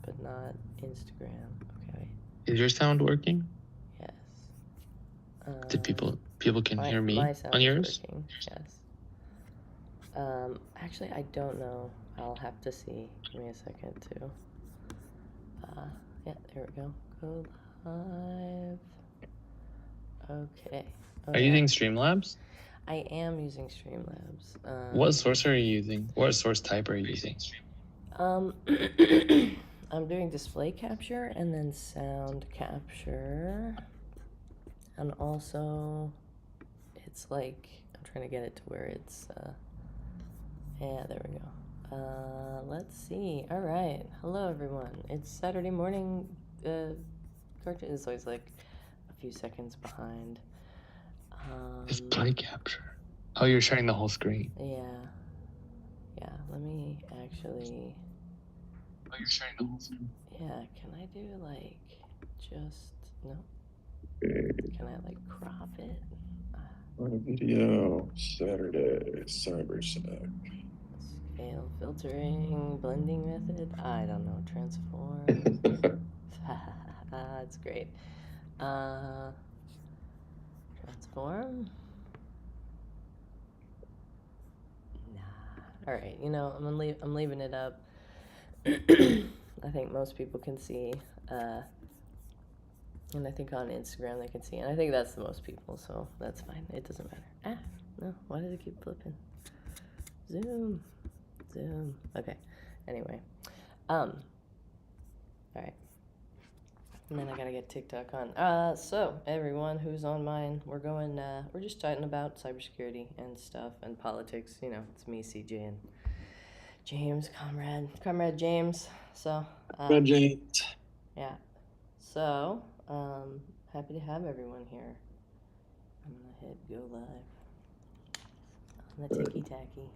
but not Instagram. Okay. Is your sound working? Yes. Did people can hear me my sound on is yours? working. Yes. Actually, I don't know. I'll have to see. Give me a second too. Yeah, there we go. Go live. Okay. Are you using Streamlabs? I am using Streamlabs. What source are you using? What source type are you using? I'm doing display capture and then sound capture. And also, it's like, I'm trying to get it to where it's, yeah, there we go. Let's see. All right. Hello, everyone. It's Saturday morning. Cartoon is always like a few seconds behind. Display capture. Oh, you're sharing the whole screen. Yeah. Yeah, let me actually... Oh, you're sharing the whole screen? Yeah, can I do like, just, no? Can I like crop it? Video, Saturday, CyberSec. Scale, filtering, blending method. I don't know. Transform. That's great. Transform. Nah. All right. You know, I'm leaving it up. I think most people can see. And I think on Instagram they can see. And I think that's the most people, so that's fine. It doesn't matter. Ah, no. Why does it keep flipping? Zoom. Okay. Anyway. All right. And then I gotta get TikTok on. So everyone who's on mine, we're just chatting about cybersecurity and stuff and politics. You know, it's me, CJ, and James, comrade James. So. James. Yeah. So, happy to have everyone here. I'm gonna hit go live on the ticky-tacky.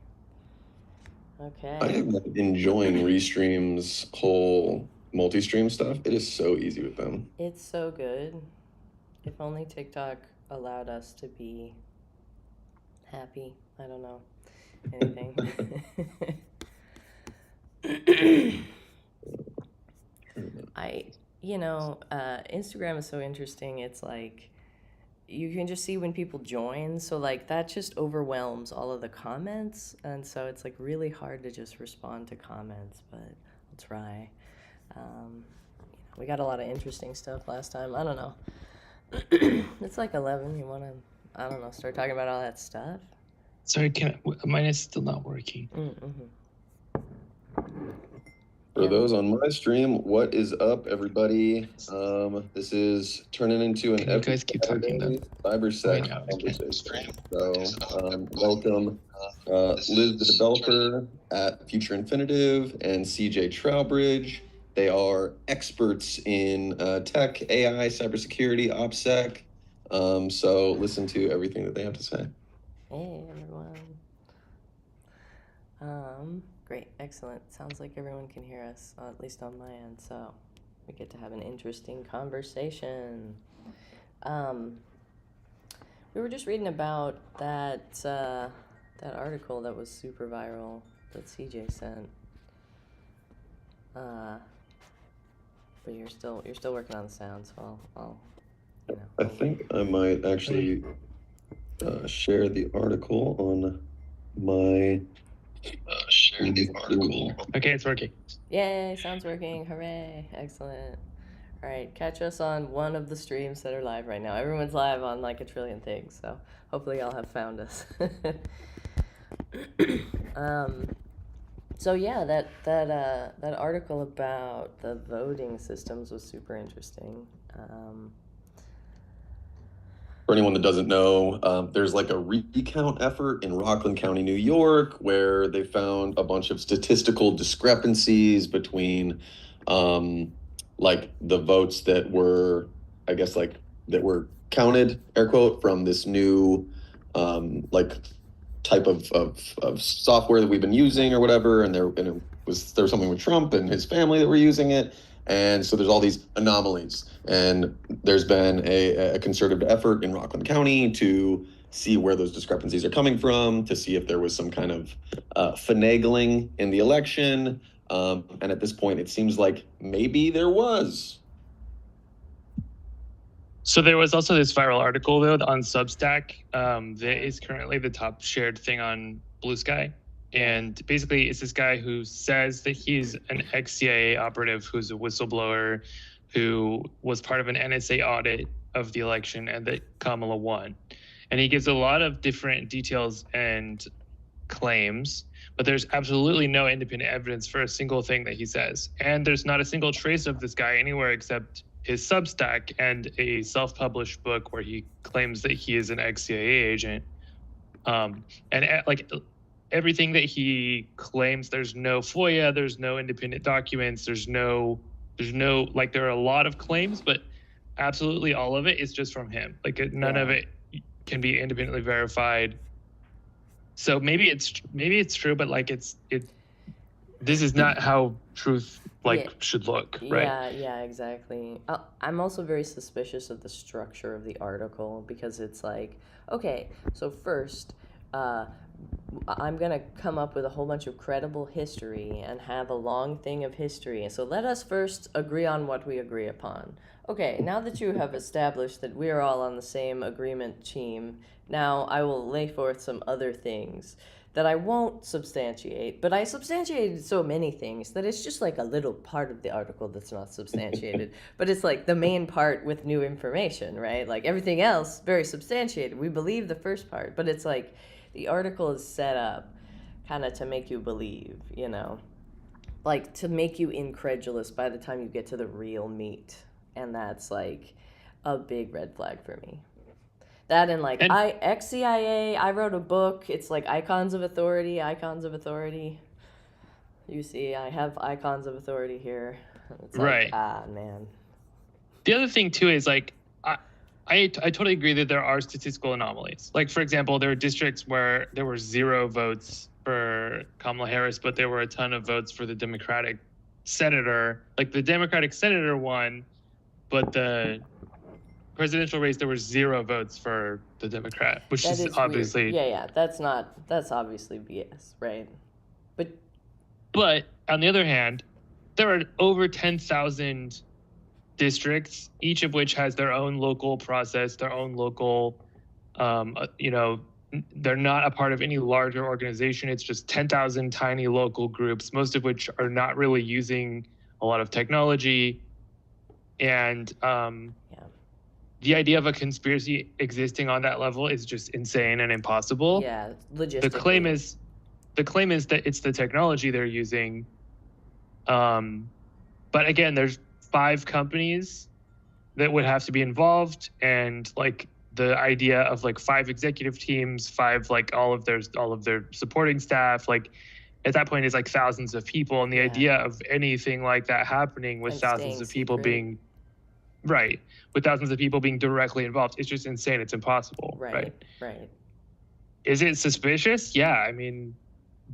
Okay. I am enjoying Restream's whole multi-stream stuff. It is so easy with them. It's so good. If only TikTok allowed us to be happy. I don't know. Anything. Instagram is so interesting. It's like, you can just see when people join. So like that just overwhelms all of the comments. And so it's like really hard to just respond to comments, but I'll try. We got a lot of interesting stuff last time. I don't know. It's like 11. You want to, I don't know, start talking about all that stuff? Sorry, mine is still not working. For those on my stream, what is up, everybody? This is turning into an you guys keep talking though? CyberSec conversation. So, welcome, Liz, the developer at Future Infinitive, and CJ Trowbridge. They are experts in tech, AI, cybersecurity, OPSEC. So listen to everything that they have to say. Hey, everyone. Great, excellent. Sounds like everyone can hear us, at least on my end, so we get to have an interesting conversation. We were just reading about that article that was super viral that CJ sent. But you're still working on the sound, so I'll I think I might actually share the article on my. Okay, it's working. Yay, sound's working. Hooray. Excellent. All right, catch us on one of the streams that are live right now. Everyone's live on like a trillion things, so hopefully y'all have found us. So yeah, that article about the voting systems was super interesting. For anyone that doesn't know, there's like a recount effort in Rockland County, New York, where they found a bunch of statistical discrepancies between like the votes that were, I guess, like that were counted, air quote, from this new like type of software that we've been using or whatever, and there was something with Trump and his family that were using it. And so there's all these anomalies, and there's been a concerted effort in Rockland County to see where those discrepancies are coming from, to see if there was some kind of finagling in the election. And at this point, it seems like maybe there was. So there was also this viral article though on Substack that is currently the top shared thing on Blue Sky. And basically it's this guy who says that he's an ex-CIA operative who's a whistleblower who was part of an NSA audit of the election and that Kamala won. And he gives a lot of different details and claims, but there's absolutely no independent evidence for a single thing that he says. And there's not a single trace of this guy anywhere except his Substack and a self-published book where he claims that he is an ex-CIA agent. Like everything that he claims, there's no FOIA, there's no independent documents, there's no, like there are a lot of claims, but absolutely all of it is just from him. Like none of it can be independently verified. So maybe it's true, but like this is not how truth should look, right? Yeah, exactly. I'm also very suspicious of the structure of the article because it's like, okay, so first, I'm going to come up with a whole bunch of credible history and have a long thing of history. So let us first agree on what we agree upon. Okay, now that you have established that we are all on the same agreement team, now I will lay forth some other things that I won't substantiate, but I substantiated so many things that it's just like a little part of the article that's not substantiated, but it's like the main part with new information, right? Like everything else, very substantiated. We believe the first part, but it's like the article is set up kind of to make you believe, you know, like to make you incredulous by the time you get to the real meat. And that's like a big red flag for me. That and like ex-CIA, I wrote a book. It's like Icons of Authority. You see, I have Icons of Authority here. It's like, man. The other thing too is like, I totally agree that there are statistical anomalies. Like for example, there are districts where there were 0 votes for Kamala Harris, but there were a ton of votes for the Democratic senator. Like the Democratic senator won, but the presidential race, there were 0 votes for the Democrat, which is obviously weird. Yeah. That's obviously BS, right? But on the other hand, there are over 10,000 districts, each of which has their own local process, their own local, they're not a part of any larger organization. It's just 10,000 tiny local groups, most of which are not really using a lot of technology. And the idea of a conspiracy existing on that level is just insane and impossible. Yeah, logistically. The claim is that it's the technology they're using. But again, there's 5 companies that would have to be involved, and like the idea of like 5 executive teams, 5 like all of their supporting staff, like at that point is like thousands of people, and the idea of anything like that happening with thousands of people being with thousands of people being directly involved, it's just insane. It's impossible. Right. Is it suspicious? Yeah, I mean,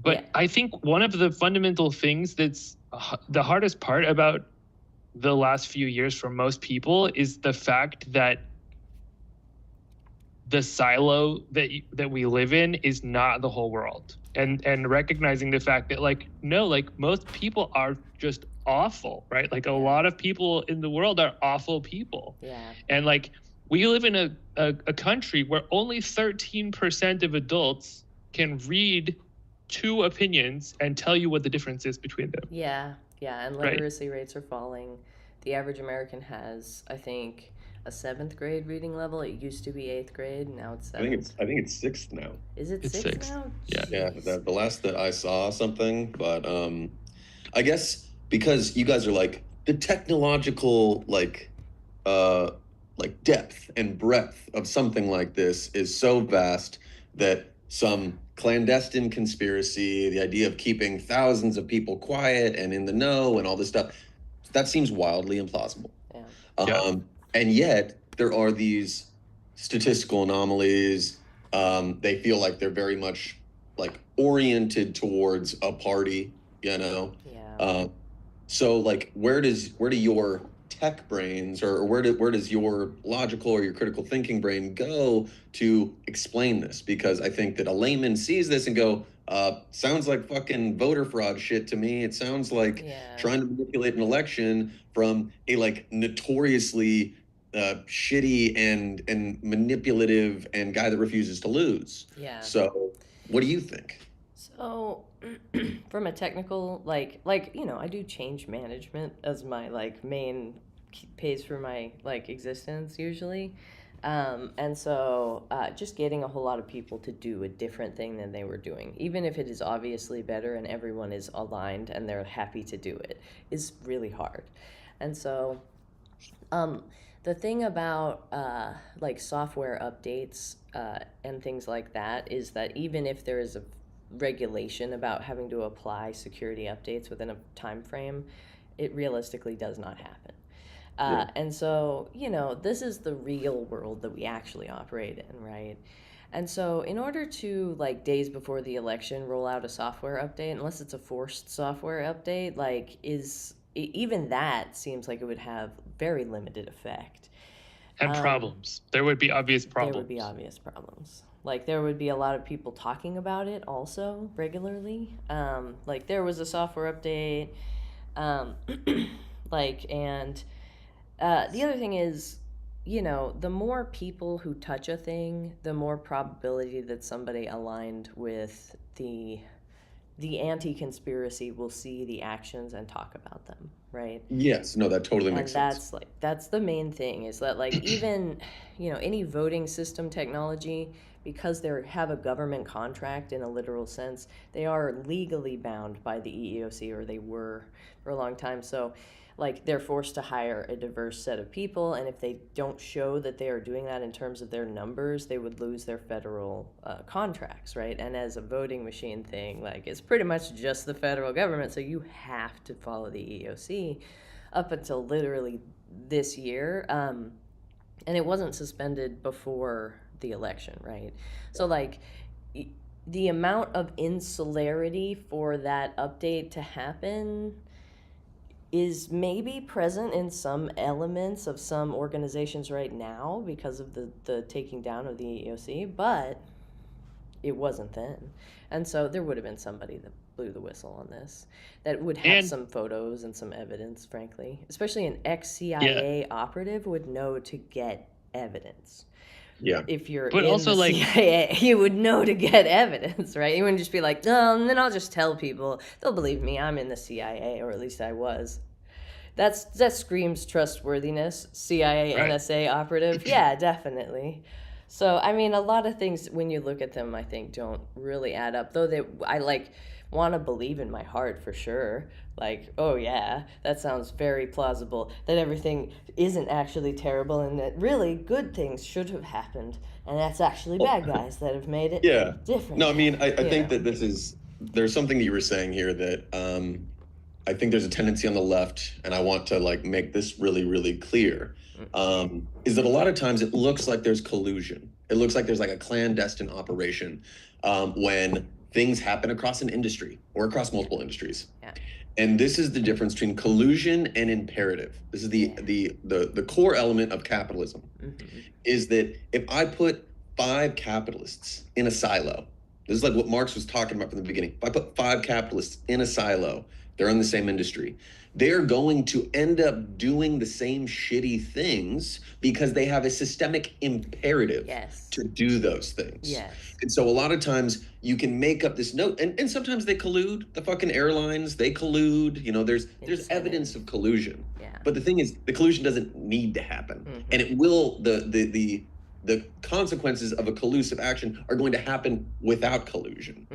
but I think one of the fundamental things that's the hardest part about the last few years for most people is the fact that the silo that we live in is not the whole world, and recognizing the fact that like most people are just awful, right? Like a lot of people in the world are awful people. And like we live in a country where only 13% of adults can read 2 opinions and tell you what the difference is between them. And literacy rates are falling. The average American has, I think, a 7th grade reading level. It used to be 8th grade, now it's 7th. I think it's 6th now. Is it 6th now? Yeah. The last that I saw something, but I guess because you guys are like the technological like depth and breadth of something like this is so vast that some clandestine conspiracy, the idea of keeping thousands of people quiet and in the know and all this stuff, that seems wildly implausible. And yet there are these statistical anomalies. They feel like they're very much like oriented towards a party, you know? Yeah. So like, where do your tech brains, or where does your logical or your critical thinking brain go to explain this? Because I think that a layman sees this and go, sounds like fucking voter fraud shit to me. It sounds like trying to manipulate an election from a like notoriously shitty and manipulative and guy that refuses to lose. Yeah. So what do you think? So from a technical, like, I do change management as my like main pays for my like existence usually. And so just getting a whole lot of people to do a different thing than they were doing, even if it is obviously better and everyone is aligned and they're happy to do it, is really hard. And so the thing about like software updates and things like that is that even if there is a regulation about having to apply security updates within a time frame, it realistically does not happen. And so, this is the real world that we actually operate in, right? And so in order to, like, days before the election, roll out a software update, unless it's a forced software update, like, even that seems like it would have very limited effect. And problems. There would be obvious problems. There would be obvious problems. Like, there would be a lot of people talking about it also regularly. Like, there was a software update. And the other thing is, the more people who touch a thing, the more probability that somebody aligned with the anti-conspiracy will see the actions and talk about them, right? Yes, no, that totally makes sense. And that's the main thing, is that like even, any voting system technology, because they have a government contract in a literal sense, they are legally bound by the EEOC, or they were for a long time. So like they're forced to hire a diverse set of people, and if they don't show that they are doing that in terms of their numbers, they would lose their federal contracts, right? And as a voting machine thing, like it's pretty much just the federal government, so you have to follow the EEOC up until literally this year, and it wasn't suspended before the election, right? So like the amount of insularity for that update to happen is maybe present in some elements of some organizations right now because of the taking down of the EEOC, but it wasn't then. And so there would have been somebody that blew the whistle on this, that would have some photos and some evidence, frankly. Especially an ex-CIA operative would know to get evidence. Yeah. If you're in the CIA, you would know to get evidence, right? You wouldn't just be like, no, and then I'll just tell people. They'll believe me, I'm in the CIA, or at least I was. That screams trustworthiness, CIA, right. NSA operative. Yeah, definitely. So, I mean, a lot of things, when you look at them, I think don't really add up. Though I want to believe in my heart for sure. Like, oh yeah, that sounds very plausible, that everything isn't actually terrible and that really good things should have happened. And that's actually bad guys that have made it different. No, I mean, I think that there's something that you were saying here that I think there's a tendency on the left, and I want to like make this really, really clear, is that a lot of times it looks like there's collusion. It looks like there's like a clandestine operation when things happen across an industry or across multiple industries. Yeah. And this is the difference between collusion and imperative. This is the core element of capitalism, is that if I put 5 capitalists in a silo, this is like what Marx was talking about from the beginning. If I put 5 capitalists in a silo, they're in the same industry, they're going to end up doing the same shitty things because they have a systemic imperative to do those things. Yes. And so a lot of times you can make up this note, and sometimes they collude. The fucking airlines, they collude. There's evidence of collusion. Yeah. But the thing is, the collusion doesn't need to happen, and it will. The consequences of a collusive action are going to happen without collusion.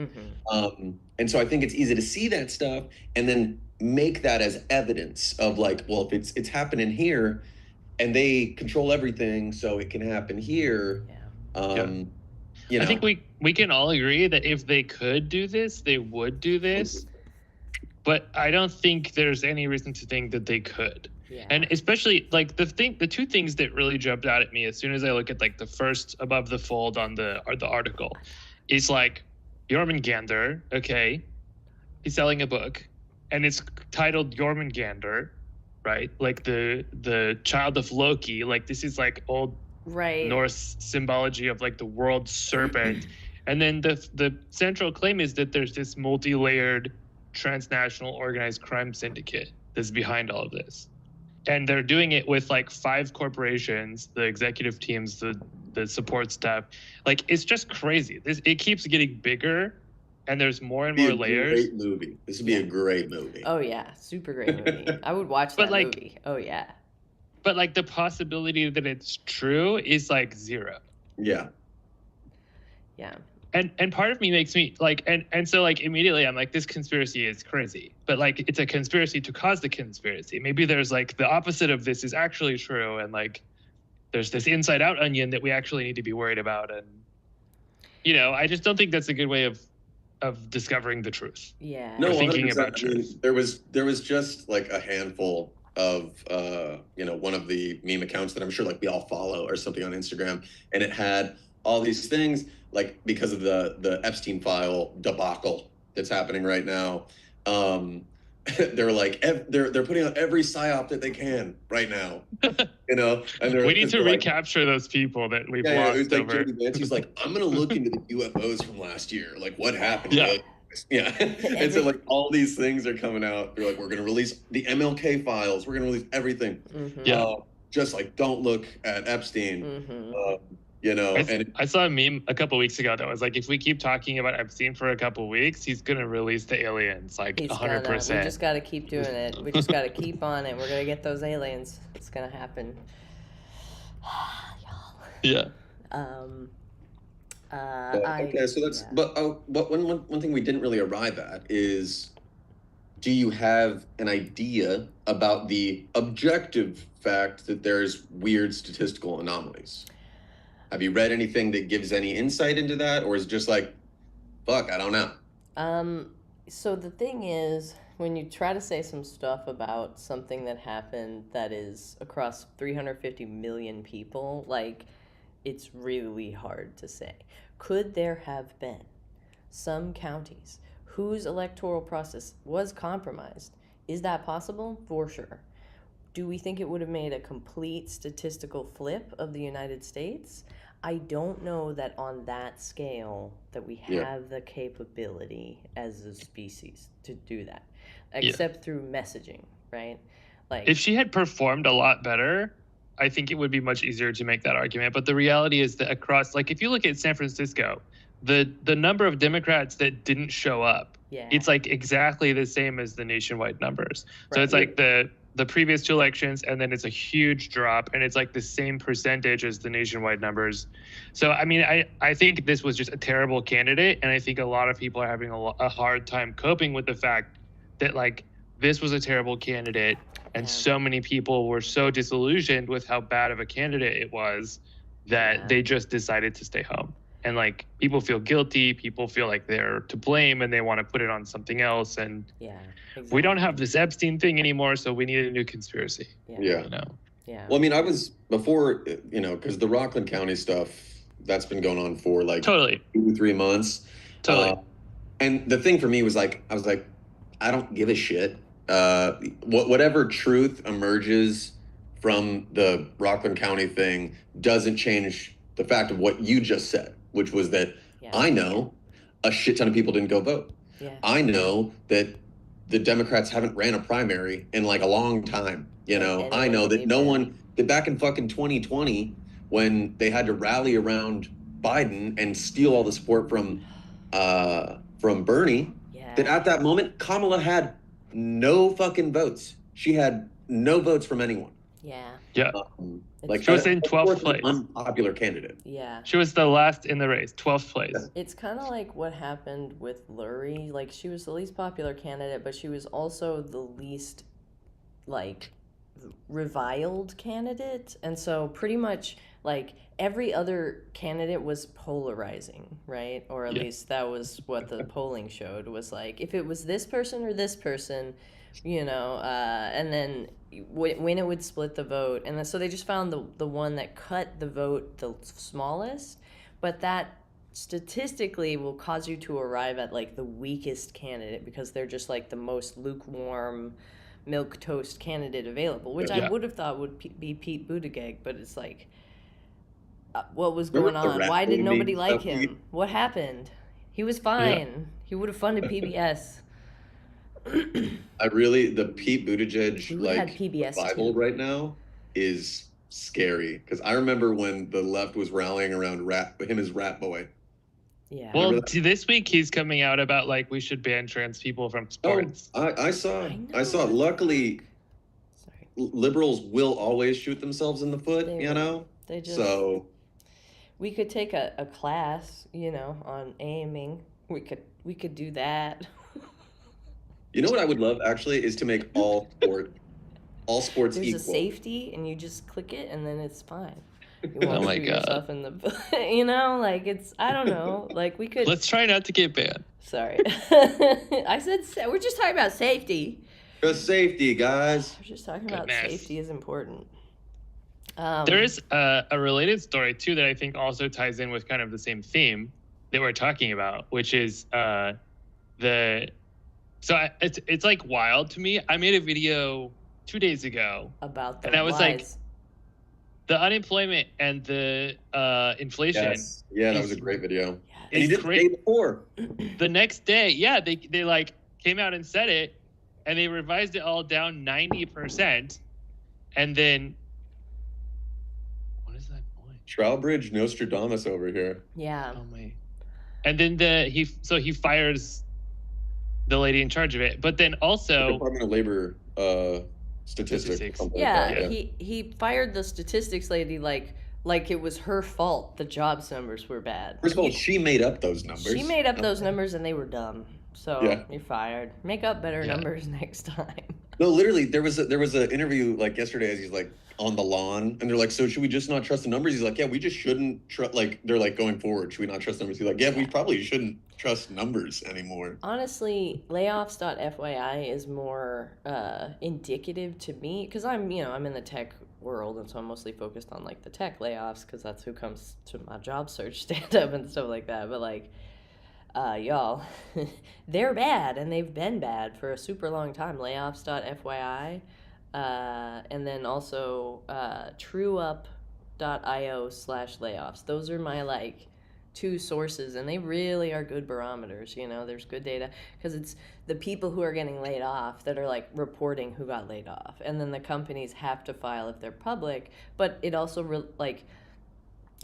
And so I think it's easy to see that stuff and then make that as evidence of like, well, if it's happening here and they control everything, so it can happen here. I think we can all agree that if they could do this, they would do this. But I don't think there's any reason to think that they could. Yeah. And especially like the 2 things that really jumped out at me as soon as I look at like the first above the fold on the article is like Jormungandr, okay, he's selling a book and it's titled Jormungandr, right? Like the child of Loki. Like this is like old Right. Norse symbology of like the world serpent. And then the central claim is that there's this multi-layered transnational organized crime syndicate that's behind all of this. And they're doing it with like 5 corporations, the executive teams, the support staff. Like it's just crazy. It keeps getting bigger, and there's more and more layers. Great movie. This would be a great movie. Oh yeah, super great movie. I would watch But, that like, movie. Oh yeah. But like the possibility that it's true is like 0. Yeah. Yeah. And part of me makes me like and so like immediately I'm like, this conspiracy is crazy. But like it's a conspiracy to cause the conspiracy. Maybe there's like the opposite of this is actually true, and like there's this inside out onion that we actually need to be worried about. And I just don't think that's a good way of discovering the truth. Yeah. No, Or thinking 100%. about truth. There was just like a handful of one of the meme accounts that I'm sure like we all follow or something on Instagram, and it had all these things like because of the Epstein file debacle that's happening right now. They're like they're putting out every psyop that they can right now, and We need to like, recapture those people that we've it lost was like over. Jimmy Vance. He's like, I'm gonna look into the UFOs from last year. Like, what happened? Yeah. Yeah. And so like all these things are coming out. They're like, we're gonna release the MLK files. We're gonna release everything. Mm-hmm. Yeah. Just like don't look at Epstein. Mm-hmm. And I saw a meme a couple weeks ago that was like, if we keep talking about Epstein for a couple weeks, he's gonna release the aliens, like 100%. We just gotta keep doing it. We just gotta keep on it. We're gonna get those aliens. It's gonna happen. Yeah. Okay, so that's but one thing we didn't really arrive at is, do you have an idea about the objective fact that there's weird statistical anomalies? Have you read anything that gives any insight into that, or is it just like, fuck, I don't know? So the thing is, when you try to say some stuff about something that happened that is across 350 million people, like, it's really hard to say. Could there have been some counties whose electoral process was compromised? Is that possible? For sure. Do we think it would have made a complete statistical flip of the United States? I don't know that on that scale that we have the capability as a species to do that, except through messaging, right? Like, if she had performed a lot better, I think it would be much easier to make that argument. But the reality is that across, like, if you look at San Francisco, the number of Democrats that didn't show up, it's like exactly the same as the nationwide numbers. Right. So it's like the previous 2 elections, and then it's a huge drop, and it's like the same percentage as the nationwide numbers. So, I mean, I think this was just a terrible candidate, and I think a lot of people are having a hard time coping with the fact that, like, this was a terrible candidate, and so many people were so disillusioned with how bad of a candidate it was that they just decided to stay home. And like, people feel guilty, people feel like they're to blame, and they want to put it on something else. And we don't have this Epstein thing anymore, so we need a new conspiracy. Yeah. Well, I mean, I was before, because the Rockland County stuff, that's been going on for like 2-3 months. And the thing for me was like, I was like, I don't give a shit. Whatever truth emerges from the Rockland County thing doesn't change the fact of what you just said, which was that I know a shit ton of people didn't go vote. I know that the Democrats haven't ran a primary in like a long time. I know that that back in fucking 2020, when they had to rally around Biden and steal all the support from Bernie, that at that moment, Kamala had no fucking votes. She had no votes from anyone. Like, she was in 12th place. Unpopular candidate. She was the last in the race, 12th place. It's kind of like what happened with Lurie. Like, she was the least popular candidate, but she was also the least, like, reviled candidate. And so pretty much, like, every other candidate was polarizing, right? Or at least that was what the polling showed, was like, if it was this person or this person, and then when it would split the vote. And then, so they just found the one that cut the vote the smallest, but that statistically will cause you to arrive at like the weakest candidate because they're just like the most lukewarm milquetoast candidate available, which I would have thought would be Pete Buttigieg, but it's like, what was going on? Why did nobody like him? What happened? He was fine. He would have funded PBS. The Pete Buttigieg had PBS revival too. right now is scary, because I remember when the left was rallying around him as Rat Boy. Yeah. Well, this week he's coming out about like we should ban trans people from sports. Oh, I saw. Luckily, liberals will always shoot themselves in the foot. They just. So we could take a class, on aiming. We could do that. You know what I would love actually is to make all sports There's equal. There's a safety, and you just click it, and then it's fine. You won't shoot yourself in the, like it's, I don't know, like we could. Let's try not to get banned. Sorry, I said we're just talking about safety. Just safety, guys. We're just talking about safety is important. There is a related story too that I think also ties in with kind of the same theme that we're talking about, which is it's like wild to me. I made a video 2 days ago about and I was like, the unemployment and the inflation. Yes. Yeah, that was a great video. And he did the day before. The next day, they like came out and said it, and they revised it all down 90%, and then what is that point? Trowbridge Nostradamus over here. Yeah. Oh my. And then he fires the lady in charge of it, but then also the Department of Labor statistics. Yeah, he fired the statistics lady like it was her fault the jobs numbers were bad. First of all, she made up those numbers. She made up those numbers and they were dumb. So you're fired. Make up better numbers next time. No, literally, there was an interview like yesterday as he's like on the lawn, and they're like, "So should we just not trust the numbers?" He's like, "Yeah, we just shouldn't trust." Like they're like, going forward, should we not trust numbers? He's like, "Yeah, we probably shouldn't trust numbers anymore." Honestly, layoffs.fyi is more indicative to me because I'm in the tech world, and so I'm mostly focused on like the tech layoffs because that's who comes to my job search stand up and stuff like that. But like, y'all, they're bad and they've been bad for a super long time. Layoffs.fyi, and then also trueup.io/layoffs. Those are my like 2 sources, and they really are good barometers. There's good data because it's the people who are getting laid off that are like reporting who got laid off, and then the companies have to file if they're public. But it also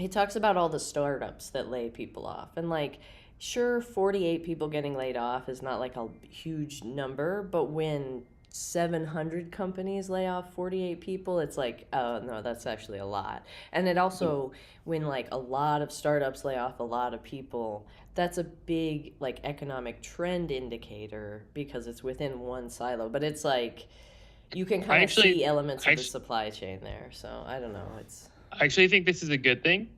it talks about all the startups that lay people off, and like, sure, 48 people getting laid off is not like a huge number, but when 700 companies lay off 48 people, it's like, oh no, that's actually a lot. And it also, when like a lot of startups lay off a lot of people, that's a big like economic trend indicator because it's within one silo. But it's like, you can kind of see elements of the supply chain there. So I don't know. I actually think this is a good thing,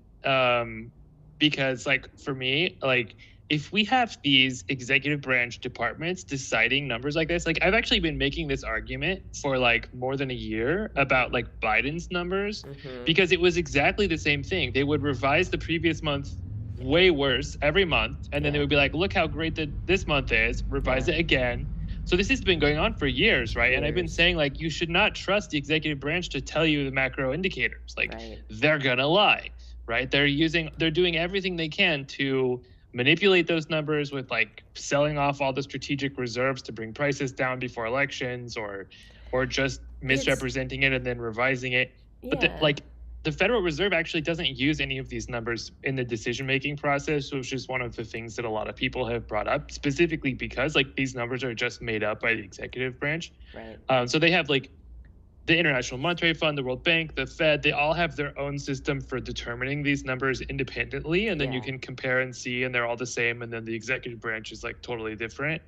because like for me, like, if we have these executive branch departments deciding numbers like this, like I've actually been making this argument for like more than a year about like Biden's numbers, because it was exactly the same thing. They would revise the previous month way worse every month, and then they would be like, look how great this month is, revise it again. So this has been going on for years, right? And I've been saying like, you should not trust the executive branch to tell you the macro indicators. Like they're gonna lie, right? They're doing everything they can to manipulate those numbers with like selling off all the strategic reserves to bring prices down before elections, or just misrepresenting it and then revising it. But the Federal Reserve actually doesn't use any of these numbers in the decision-making process, which is one of the things that a lot of people have brought up, specifically because like these numbers are just made up by the executive branch. So they have like the International Monetary Fund, the World Bank, the Fed, they all have their own system for determining these numbers independently, and then you can compare and see, and they're all the same, and then the executive branch is like totally different,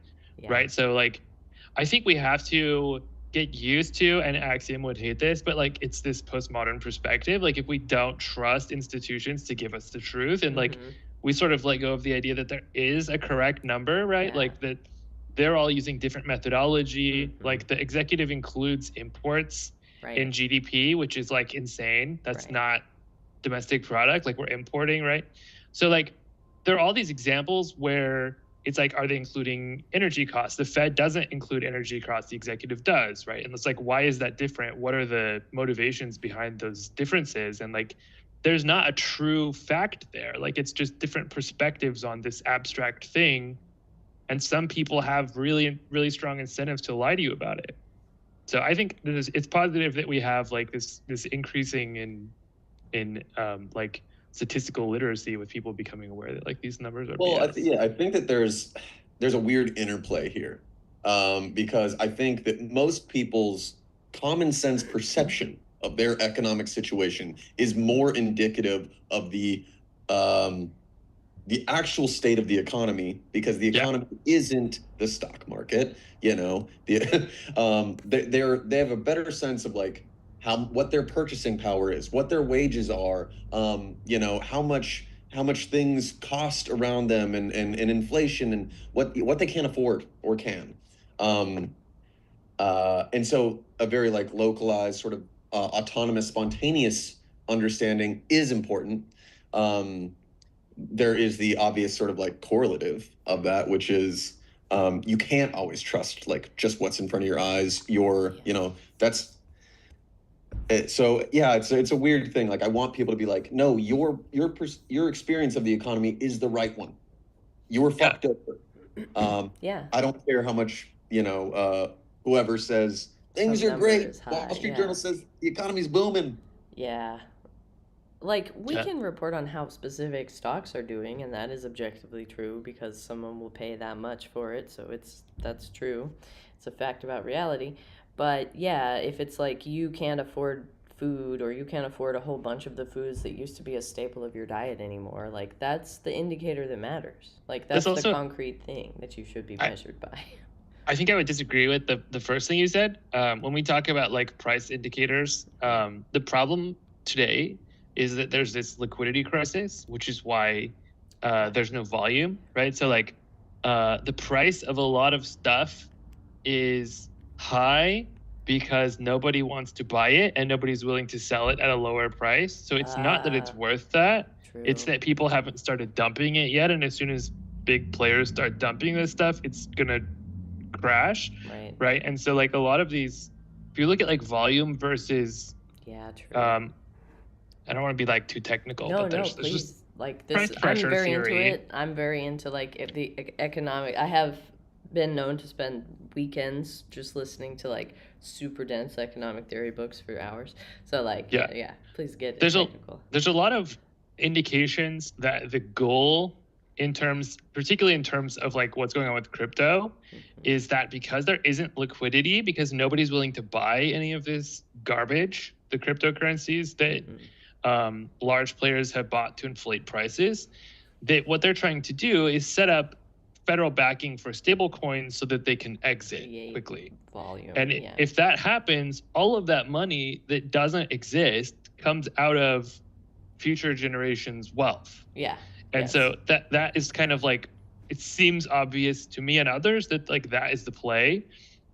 right? So like, I think we have to get used to, and Axiom would hate this, but like it's this postmodern perspective. Like if we don't trust institutions to give us the truth, and like we sort of let go of the idea that there is a correct number, right? Like that they're all using different methodology. Like the executive includes imports in GDP, which is like insane. That's not domestic product. Like we're importing, right? So like there are all these examples where it's like, are they including energy costs? The Fed doesn't include energy costs, the executive does, right? And it's like, why is that different? What are the motivations behind those differences? And like, there's not a true fact there. Like, it's just different perspectives on this abstract thing. And some people have really, really strong incentives to lie to you about it. So I think it's positive that we have like this increasing in like statistical literacy with people becoming aware that like these numbers are Well, BS. I think that there's a weird interplay here, because I think that most people's common sense perception of their economic situation is more indicative of the actual state of the economy, because the economy isn't the stock market. You know, they have a better sense of like what their purchasing power is, what their wages are, you know, how much things cost around them, and inflation, and what they can afford or can. And so a very like localized sort of autonomous, spontaneous understanding is important. There is the obvious sort of like correlative of that, which is you can't always trust like just what's in front of your eyes. You know, that's it. So yeah, it's a weird thing. Like, I want people to be like, no, your experience of the economy is the right one. You were fucked over. Yeah. I don't care how much, you know, whoever says things Some are number great. is high, Wall Street yeah. Journal says the economy's booming. Yeah. Like, we can report on how specific stocks are doing, and that is objectively true because someone will pay that much for it, so that's true. It's a fact about reality. But yeah, if it's like you can't afford food, or you can't afford a whole bunch of the foods that used to be a staple of your diet anymore, like, that's the indicator that matters. Like, that's also, the concrete thing that you should be measured by. I think I would disagree with the first thing you said. When we talk about like price indicators, the problem today is that there's this liquidity crisis, which is why there's no volume, right? So like the price of a lot of stuff is high because nobody wants to buy it and nobody's willing to sell it at a lower price. So it's not that it's worth that. True. It's that people haven't started dumping it yet. And as soon as big players start dumping this stuff, it's going to crash. Right. And so like a lot of these, if you look at like volume versus, true. I don't want to be like too technical, No, but there's please. just Like this, I'm very into it. I'm very into like the economic. I have been known to spend weekends just listening to like super dense economic theory books for hours. So like, yeah, please get technical. There's a lot of indications that the goal, particularly in terms of like what's going on with crypto, is that because there isn't liquidity, because nobody's willing to buy any of this garbage, the cryptocurrencies that large players have bought to inflate prices, that what they're trying to do is set up federal backing for stable coins so that they can exit quickly. Volume. And if that happens, all of that money that doesn't exist comes out of future generations' wealth. Yeah. And so that is kind of like, it seems obvious to me and others that like that is the play,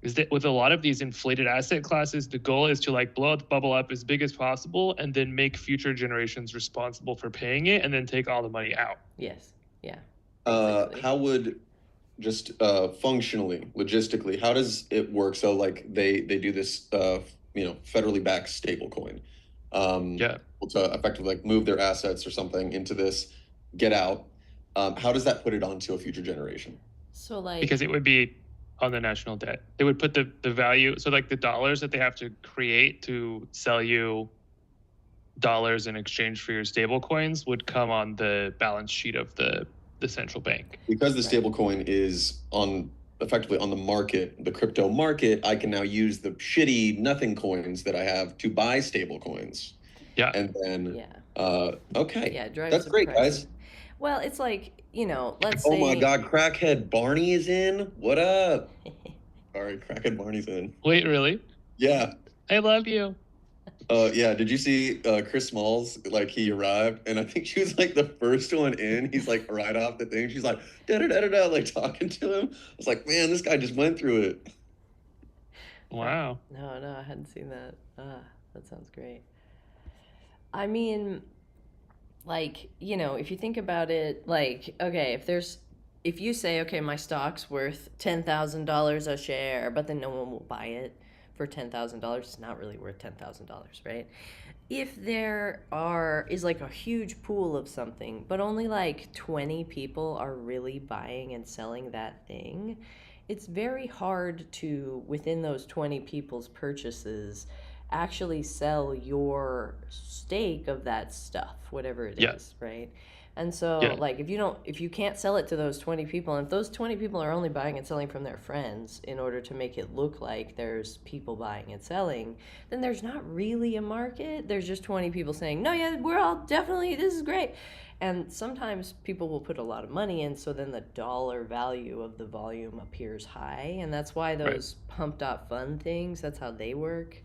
is that with a lot of these inflated asset classes, the goal is to like blow the bubble up as big as possible and then make future generations responsible for paying it and then take all the money out. Yes. Yeah. Exactly. How would just functionally, logistically, how does it work? So like they do this, you know, federally backed stable coin. To effectively like move their assets or something into this, get out. How does that put it onto a future generation? So like, because it would be on the national debt. They would put the value, so like the dollars that they have to create to sell you dollars in exchange for your stable coins would come on the balance sheet of the central bank. Because the stable coin is effectively on the market, the crypto market, I can now use the shitty nothing coins that I have to buy stable coins. Yeah. And then, okay. Yeah, that's great, prices. guys. Well, it's like, you know, let's say. Oh my God, Crackhead Barney is in. What up? Sorry, Crackhead Barney's in. Wait, really? Yeah. I love you. Yeah, did you see Chris Smalls? Like, he arrived, and I think she was like the first one in. He's like right off the thing. She's like da-da-da-da-da, like talking to him. I was like, man, this guy just went through it. Wow. No, I hadn't seen that. That sounds great. I mean, like, you know, if you think about it, like, okay, if you say, okay, my stock's worth $10,000 a share, but then no one will buy it for $10,000, it's not really worth $10,000, right? If there is like a huge pool of something, but only like 20 people are really buying and selling that thing, it's very hard to, within those 20 people's purchases, actually sell your stake of that stuff, whatever it Yeah. is, right? And so, Yeah. like, if you can't sell it to those 20 people, and if those 20 people are only buying and selling from their friends in order to make it look like there's people buying and selling, then there's not really a market. There's just 20 people saying, no, yeah, we're all definitely, this is great. And sometimes people will put a lot of money in, so then the dollar value of the volume appears high. And that's why those pump.fund things, that's how they work.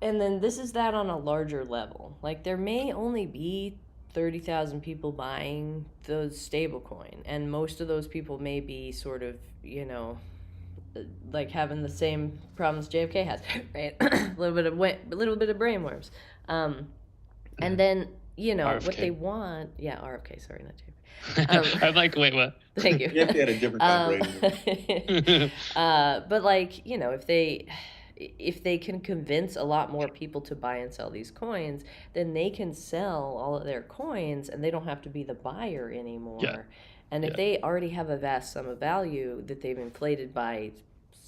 And then this is that on a larger level. Like, there may only be 30,000 people buying the stablecoin, and most of those people may be sort of, like having the same problems JFK has, right? a little bit of brainworms, and then RFK. what they want, RFK, sorry, not JFK. I'm like, wait, what? Thank you. JFK had a different kind of brain. But like, if they can convince a lot more people to buy and sell these coins, then they can sell all of their coins and they don't have to be the buyer anymore. Yeah. And if they already have a vast sum of value that they've inflated by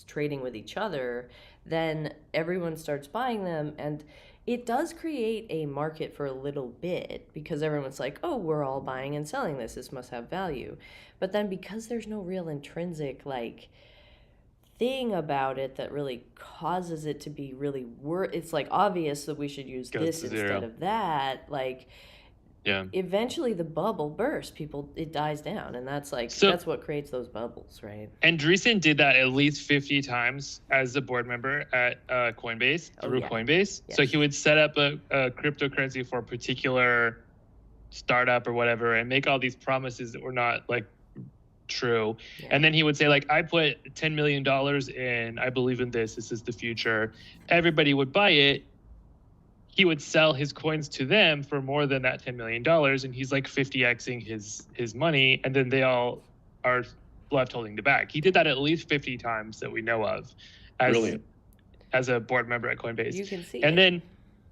trading with each other, then everyone starts buying them, and it does create a market for a little bit because everyone's like, oh, we're all buying and selling this must have value. But then because there's no real intrinsic like thing about it that really causes it to be really it's like obvious that we should use this instead of that, like eventually the bubble bursts, it dies down, and that's what creates those bubbles, right? Andreessen did that at least 50 times as a board member at Coinbase through Coinbase. Yes. So he would set up a cryptocurrency for a particular startup or whatever and make all these promises that were not like true. Yeah. And then he would say, like, I put $10 million in, I believe in this is the future. Everybody would buy it. He would sell his coins to them for more than that $10 million. And he's like 50xing his money. And then they all are left holding the bag. He did that at least 50 times that we know of as a board member at Coinbase. You can see and then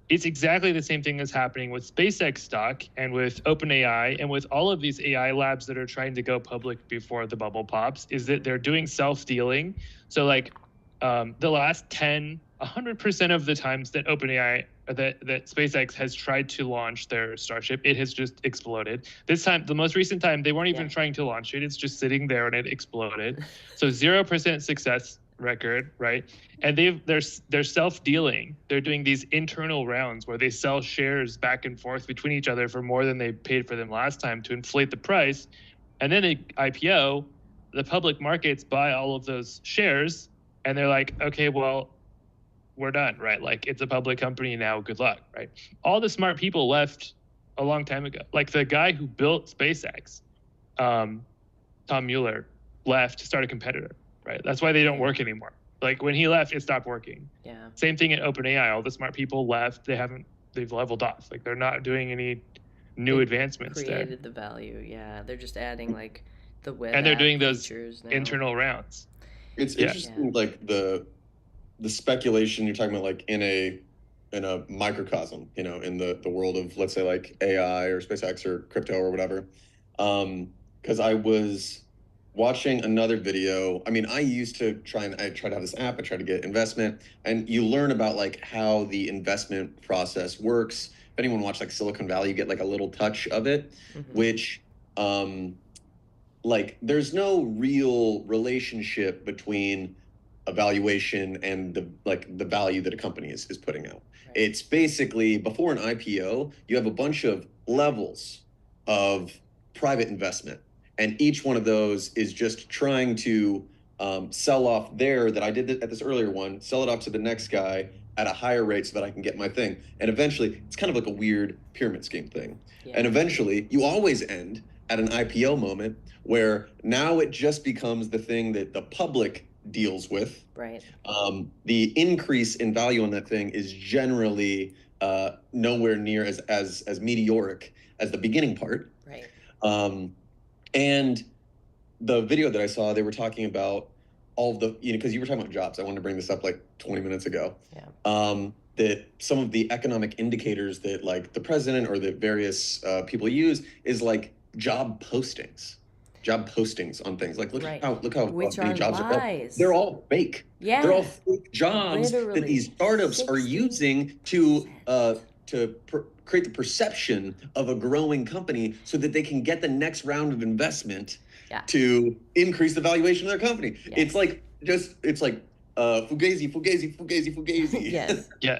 it's exactly the same thing that's happening with SpaceX stock and with OpenAI and with all of these AI labs that are trying to go public before the bubble pops, is that they're doing self-dealing. So like the last 100% of the times that OpenAI, that SpaceX has tried to launch their Starship, it has just exploded. This time, the most recent time, they weren't even trying to launch it. It's just sitting there and it exploded. So 0% success record, right? And they're self-dealing. They're doing these internal rounds where they sell shares back and forth between each other for more than they paid for them last time to inflate the price. And then they IPO, the public markets buy all of those shares, and they're like, okay, well, we're done, right? Like, it's a public company now, good luck, right? All the smart people left a long time ago. Like the guy who built SpaceX, Tom Mueller, left to start a competitor, right? That's why they don't work anymore. Like when he left, it stopped working. Yeah. Same thing at OpenAI. All the smart people left. They've leveled off. Like they're not doing any new advancements there. Created the value. Yeah. They're just adding like the web and they're doing those now. internal rounds. It's interesting, like the speculation you're talking about, like in a microcosm, in the world of, let's say, like AI or SpaceX or crypto or whatever. Because I was watching another video. I mean, I used to try to have this app. I try to get investment, and you learn about like how the investment process works. If anyone watched like Silicon Valley, you get like a little touch of it, which like there's no real relationship between evaluation and the value that a company is putting out. Right. It's basically, before an IPO, you have a bunch of levels of private investment, and each one of those is just trying to sell off that I did at this earlier one, sell it off to the next guy at a higher rate so that I can get my thing. And eventually, it's kind of like a weird pyramid scheme thing. Yeah. And eventually, you always end at an IPO moment where now it just becomes the thing that the public deals with. Right. The increase in value on that thing is generally nowhere near as meteoric as the beginning part. Right. And the video that I saw, they were talking about all of the, because you were talking about jobs. I wanted to bring this up like 20 minutes ago. Yeah. That some of the economic indicators that like the president or that various people use is like job postings on things. Like look Right. how Which many are jobs lies. they're all fake. Yeah. They're all fake jobs that Literally. these startups are using to create the perception of a growing company so that they can get the next round of investment Yeah. to increase the valuation of their company. Yes. It's like fugazi. Yes. Yeah.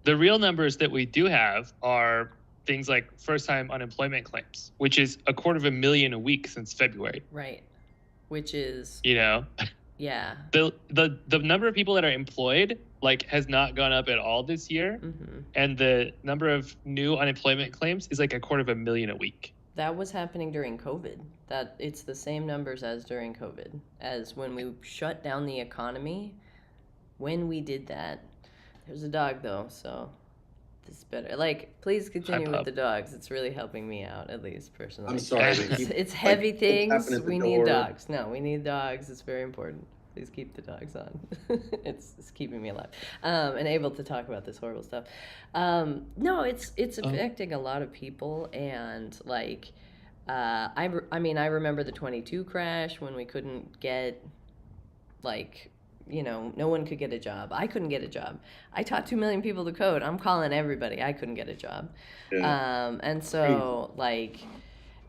The real numbers that we do have are things like first-time unemployment claims, which is 250,000 a week since February. Right. Which is, Yeah. The number of people that are employed like has not gone up at all this year, and the number of new unemployment claims is like 250,000 a week. That was happening during COVID. That it's the same numbers as during COVID, as when we shut down the economy. When we did that, there's a dog though, so this is better. Like, please continue with the dogs. It's really helping me out, at least personally. I'm sorry. It's heavy things. We need door. dogs. No, we need dogs. It's very important. Please keep the dogs on. it's keeping me alive and able to talk about this horrible stuff. No, it's affecting a lot of people, and like I remember the 22 crash when we couldn't get no one could get a job. I couldn't get a job. I taught 2 million people to code. I'm calling everybody. I couldn't get a job. Yeah. And so like,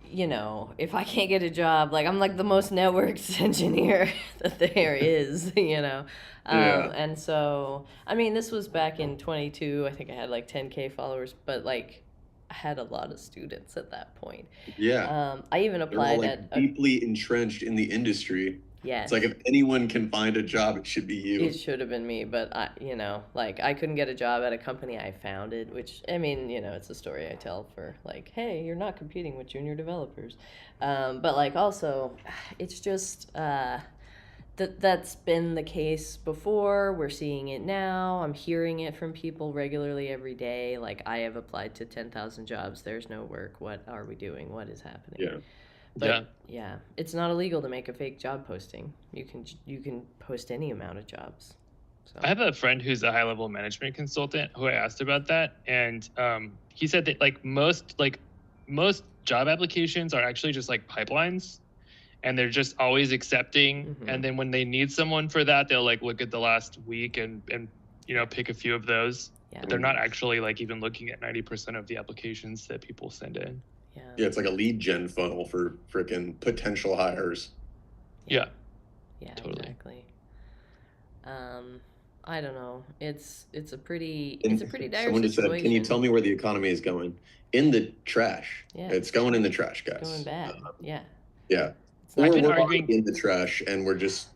if I can't get a job, like I'm like the most networked engineer that there is, Yeah. And so, this was back in 22. I think I had like 10K followers, but like I had a lot of students at that point. Yeah. I even applied at deeply entrenched in the industry. Yes. It's like if anyone can find a job, it should be you. It should have been me, but I couldn't get a job at a company I founded, which, it's a story I tell for like, hey, you're not competing with junior developers. But like also, it's just that's been the case before. We're seeing it now. I'm hearing it from people regularly every day. Like, I have applied to 10,000 jobs. There's no work. What are we doing? What is happening? Yeah. But yeah, it's not illegal to make a fake job posting. You can post any amount of jobs. So. I have a friend who's a high-level management consultant who I asked about that, and he said that like most job applications are actually just like pipelines, and they're just always accepting. And then when they need someone for that, they'll like look at the last week and pick a few of those. Yeah. But they're not actually like even looking at 90% of the applications that people send in. Yeah, it's like a lead gen funnel for freaking potential hires. Yeah, totally. Exactly. I don't know. It's a pretty dire someone situation. Just said, can you tell me where the economy is going? In the trash. Yeah. It's going in the trash, guys. It's going bad. Yeah. Yeah. Or we're already in the trash and we're just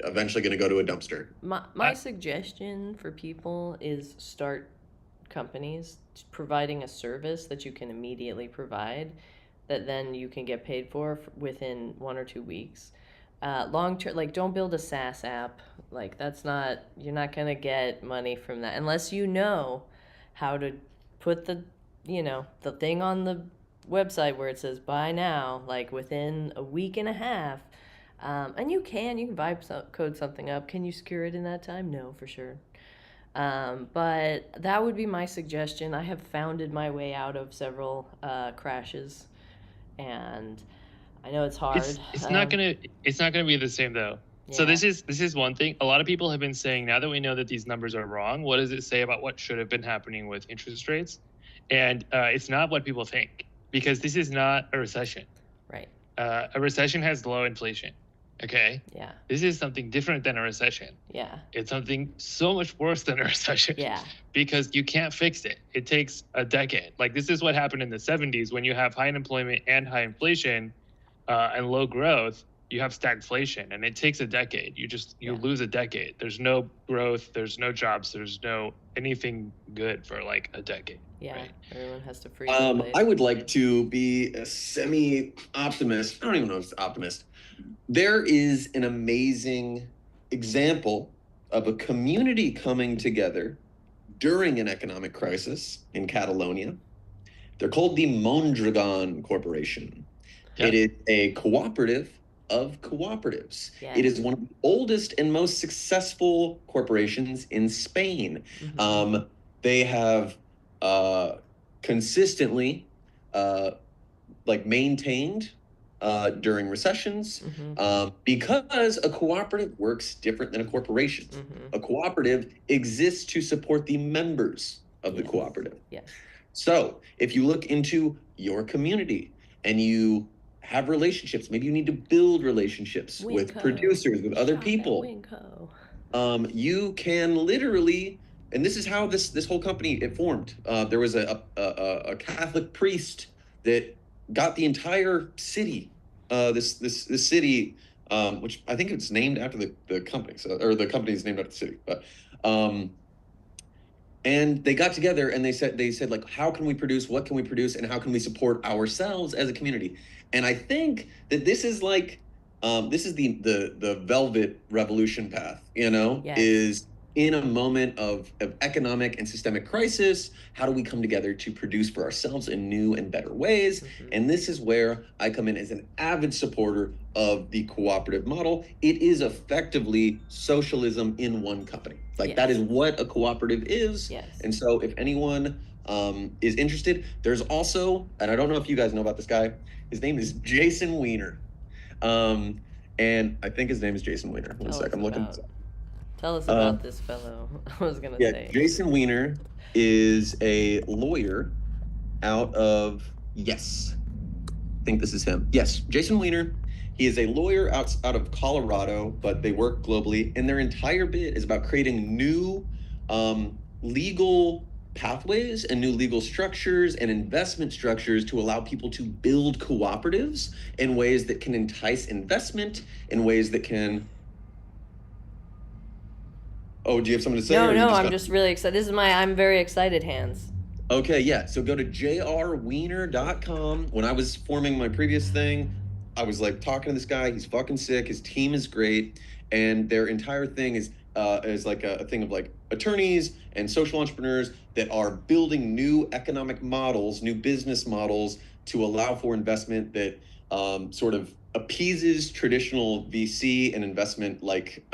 eventually going to go to a dumpster. My suggestion for people is start companies providing a service that you can immediately provide that then you can get paid for within 1 or 2 weeks. Long term, like don't build a SaaS app. Like you're not going to get money from that unless you know how to put the thing on the website where it says buy now, like within a week and a half. And you can vibe code something up. Can you secure it in that time? No, for sure. But that would be my suggestion. I have founded my way out of several crashes, and I know it's hard. It's not gonna be the same though. Yeah. So this is one thing. A lot of people have been saying, now that we know that these numbers are wrong, what does it say about what should have been happening with interest rates? And it's not what people think, because this is not a recession. Right. A recession has low inflation. Okay. Yeah. This is something different than a recession. Yeah. It's something so much worse than a recession. Yeah. Because you can't fix it. It takes a decade. Like this is what happened in the 70s when you have high unemployment and high inflation and low growth. You have stagflation, and it takes a decade. You lose a decade. There's no growth. There's no jobs. There's no anything good for like a decade. Yeah. Right? Everyone has to freeze. I would like to be a semi-optimist. I don't even know if it's optimist. There is an amazing example of a community coming together during an economic crisis in Catalonia. They're called the Mondragon Corporation. Yeah. It is a cooperative of cooperatives. Yes. It is one of the oldest and most successful corporations in Spain. They have consistently like maintained during recessions because a cooperative works different than a corporation. A cooperative exists to support the members of the cooperative. Yes. So if you look into your community and you have relationships, maybe you need to build relationships with producers, with other people. You can literally, and this is how this whole company it formed. There was a Catholic priest that got the entire city, this city, which I think it's named after the company, or the company is named after the city, but and they got together and they said like, how can we produce, what can we produce, and how can we support ourselves as a community? And I think that this is like this is the velvet revolution path, is in a moment of economic and systemic crisis, how do we come together to produce for ourselves in new and better ways? And this is where I come in as an avid supporter of the cooperative model. It is effectively socialism in one company. Like that is what a cooperative is. And so if anyone is interested, there's also, and I don't know if you guys know about this guy, his name is Jason Weiner. And I think his name is Jason Weiner. One sec, I'm looking this up. Tell us about this fellow. I was gonna say. Jason Weiner is a lawyer out of, yes, I think this is him. Yes, Jason Weiner. He is a lawyer out of Colorado, but they work globally, and their entire bit is about creating new legal pathways and new legal structures and investment structures to allow people to build cooperatives in ways that can entice investment, in ways that can... Oh, do you have something to say? No, I'm just really excited. This is I'm very excited hands. Okay, yeah. So go to jrweiner.com. When I was forming my previous thing, I was like talking to this guy. He's fucking sick. His team is great. And their entire thing is like a thing of like attorneys and social entrepreneurs that are building new economic models, new business models to allow for investment that sort of appeases traditional VC and investment like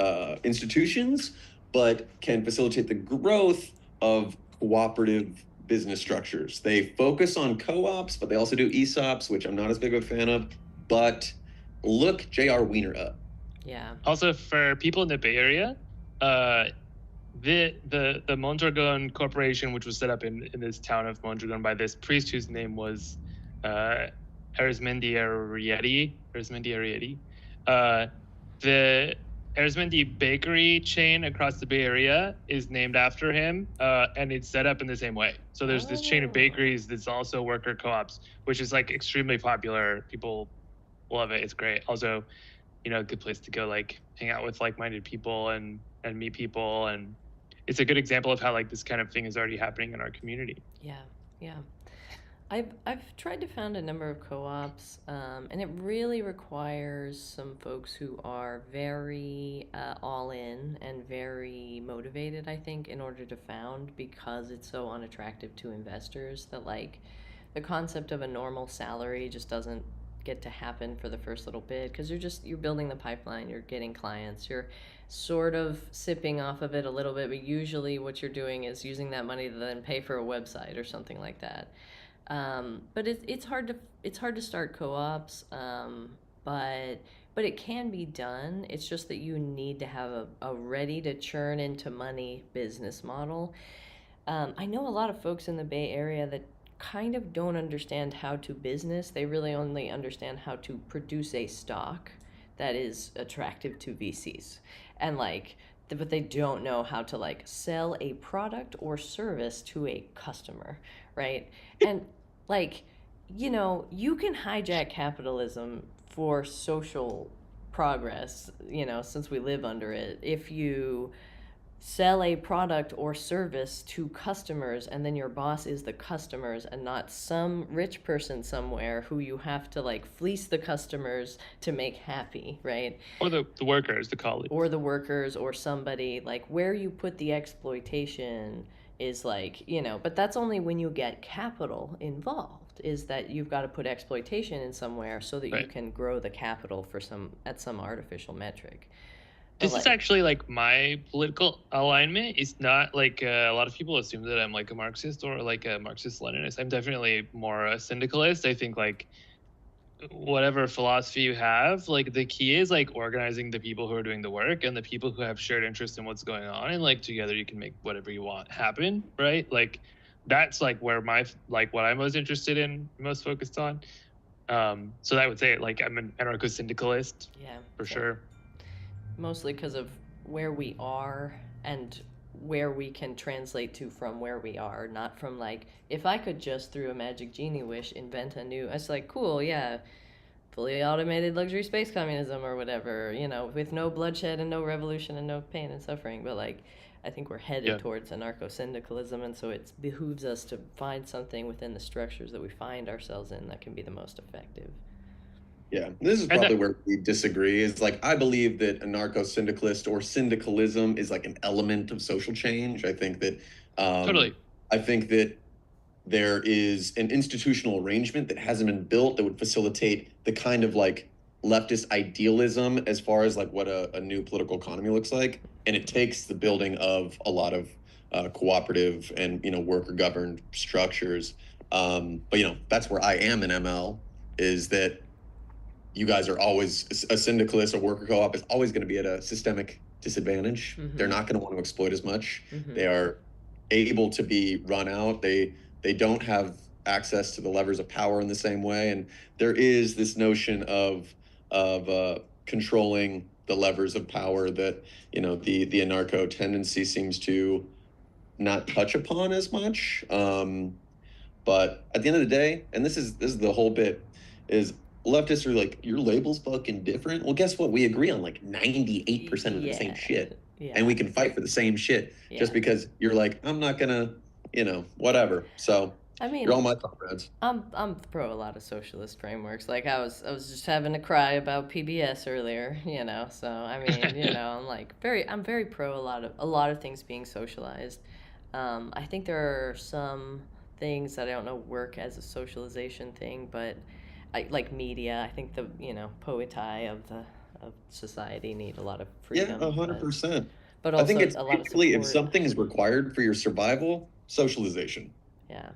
institutions, but can facilitate the growth of cooperative business structures. They focus on co-ops, but they also do ESOPs, which I'm not as big of a fan of. But look J.R. Weiner up. Yeah. Also, for people in the Bay Area, the Mondragon Corporation, which was set up in this town of Mondragon by this priest whose name was Arizmendi Arrietty. The Arizmendi bakery chain across the Bay Area is named after him, and it's set up in the same way. So there's this chain of bakeries that's also worker co-ops, which is like extremely popular. People love it. It's great. Also, a good place to go like hang out with like-minded people and meet people. And it's a good example of how like this kind of thing is already happening in our community. Yeah. I've tried to found a number of co-ops, and it really requires some folks who are very all in and very motivated, I think, in order to found, because it's so unattractive to investors that like the concept of a normal salary just doesn't get to happen for the first little bit, because you're building the pipeline, you're getting clients, you're sort of sipping off of it a little bit, but usually what you're doing is using that money to then pay for a website or something like that. But it's hard to start co-ops, but it can be done. It's just that you need to have a ready to churn into money business model. I know a lot of folks in the Bay Area that kind of don't understand how to business. They really only understand how to produce a stock that is attractive to VCs, and but they don't know how to like sell a product or service to a customer, right? And like, you can hijack capitalism for social progress, since we live under it. If you sell a product or service to customers, and then your boss is the customers and not some rich person somewhere who you have to like fleece the customers to make happy, right? Or the workers, the colleagues. Or the workers, or somebody, like where you put the exploitation, is like, but that's only when you get capital involved, is that you've got to put exploitation in somewhere so that you can grow the capital for at some artificial metric. This is actually like my political alignment. It's not like a lot of people assume that I'm like a Marxist or like a Marxist-Leninist. I'm definitely more a syndicalist. I think like whatever philosophy you have, like the key is like organizing the people who are doing the work and the people who have shared interest in what's going on, and like together you can make whatever you want happen, right? Like that's like where what I'm most interested in, most focused on. So I would say like I'm an anarcho-syndicalist. Yeah, for sure. Mostly because of where we are and where we can translate to from where we are, not from like, if I could just through a magic genie wish invent a new, it's like, cool, yeah, fully automated luxury space communism or whatever, with no bloodshed and no revolution and no pain and suffering. But like, I think we're headed towards anarcho-syndicalism, and so it behooves us to find something within the structures that we find ourselves in that can be the most effective. Yeah, this is probably where we disagree. Is like, I believe that anarcho-syndicalist or syndicalism is like an element of social change. I think that totally. I think that there is an institutional arrangement that hasn't been built that would facilitate the kind of like leftist idealism as far as like what a new political economy looks like. And it takes the building of a lot of cooperative and worker governed structures. But that's where I am in ML, is that you guys are always, a syndicalist or worker co-op is always going to be at a systemic disadvantage. They're not going to want to exploit as much. They are able to be run out. They don't have access to the levers of power in the same way. And there is this notion of controlling the levers of power that the anarcho tendency seems to not touch upon as much. But at the end of the day, and this is the whole bit, is leftists are like, your label's fucking different. Well, guess what? We agree on like 98% of the same shit. Yeah. And we can fight for the same shit just because you're like, I'm not gonna, whatever. So I mean, you're all my comrades. I'm pro a lot of socialist frameworks. Like I was just having to cry about PBS earlier, So I mean, I'm very pro a lot of things being socialized. I think there are some things that I don't know work as a socialization thing, but like media. I think the poetae of society need a lot of freedom. Yeah, 100%. But also I think it's a lot of basically, if something is required for your survival, socialization. Yeah,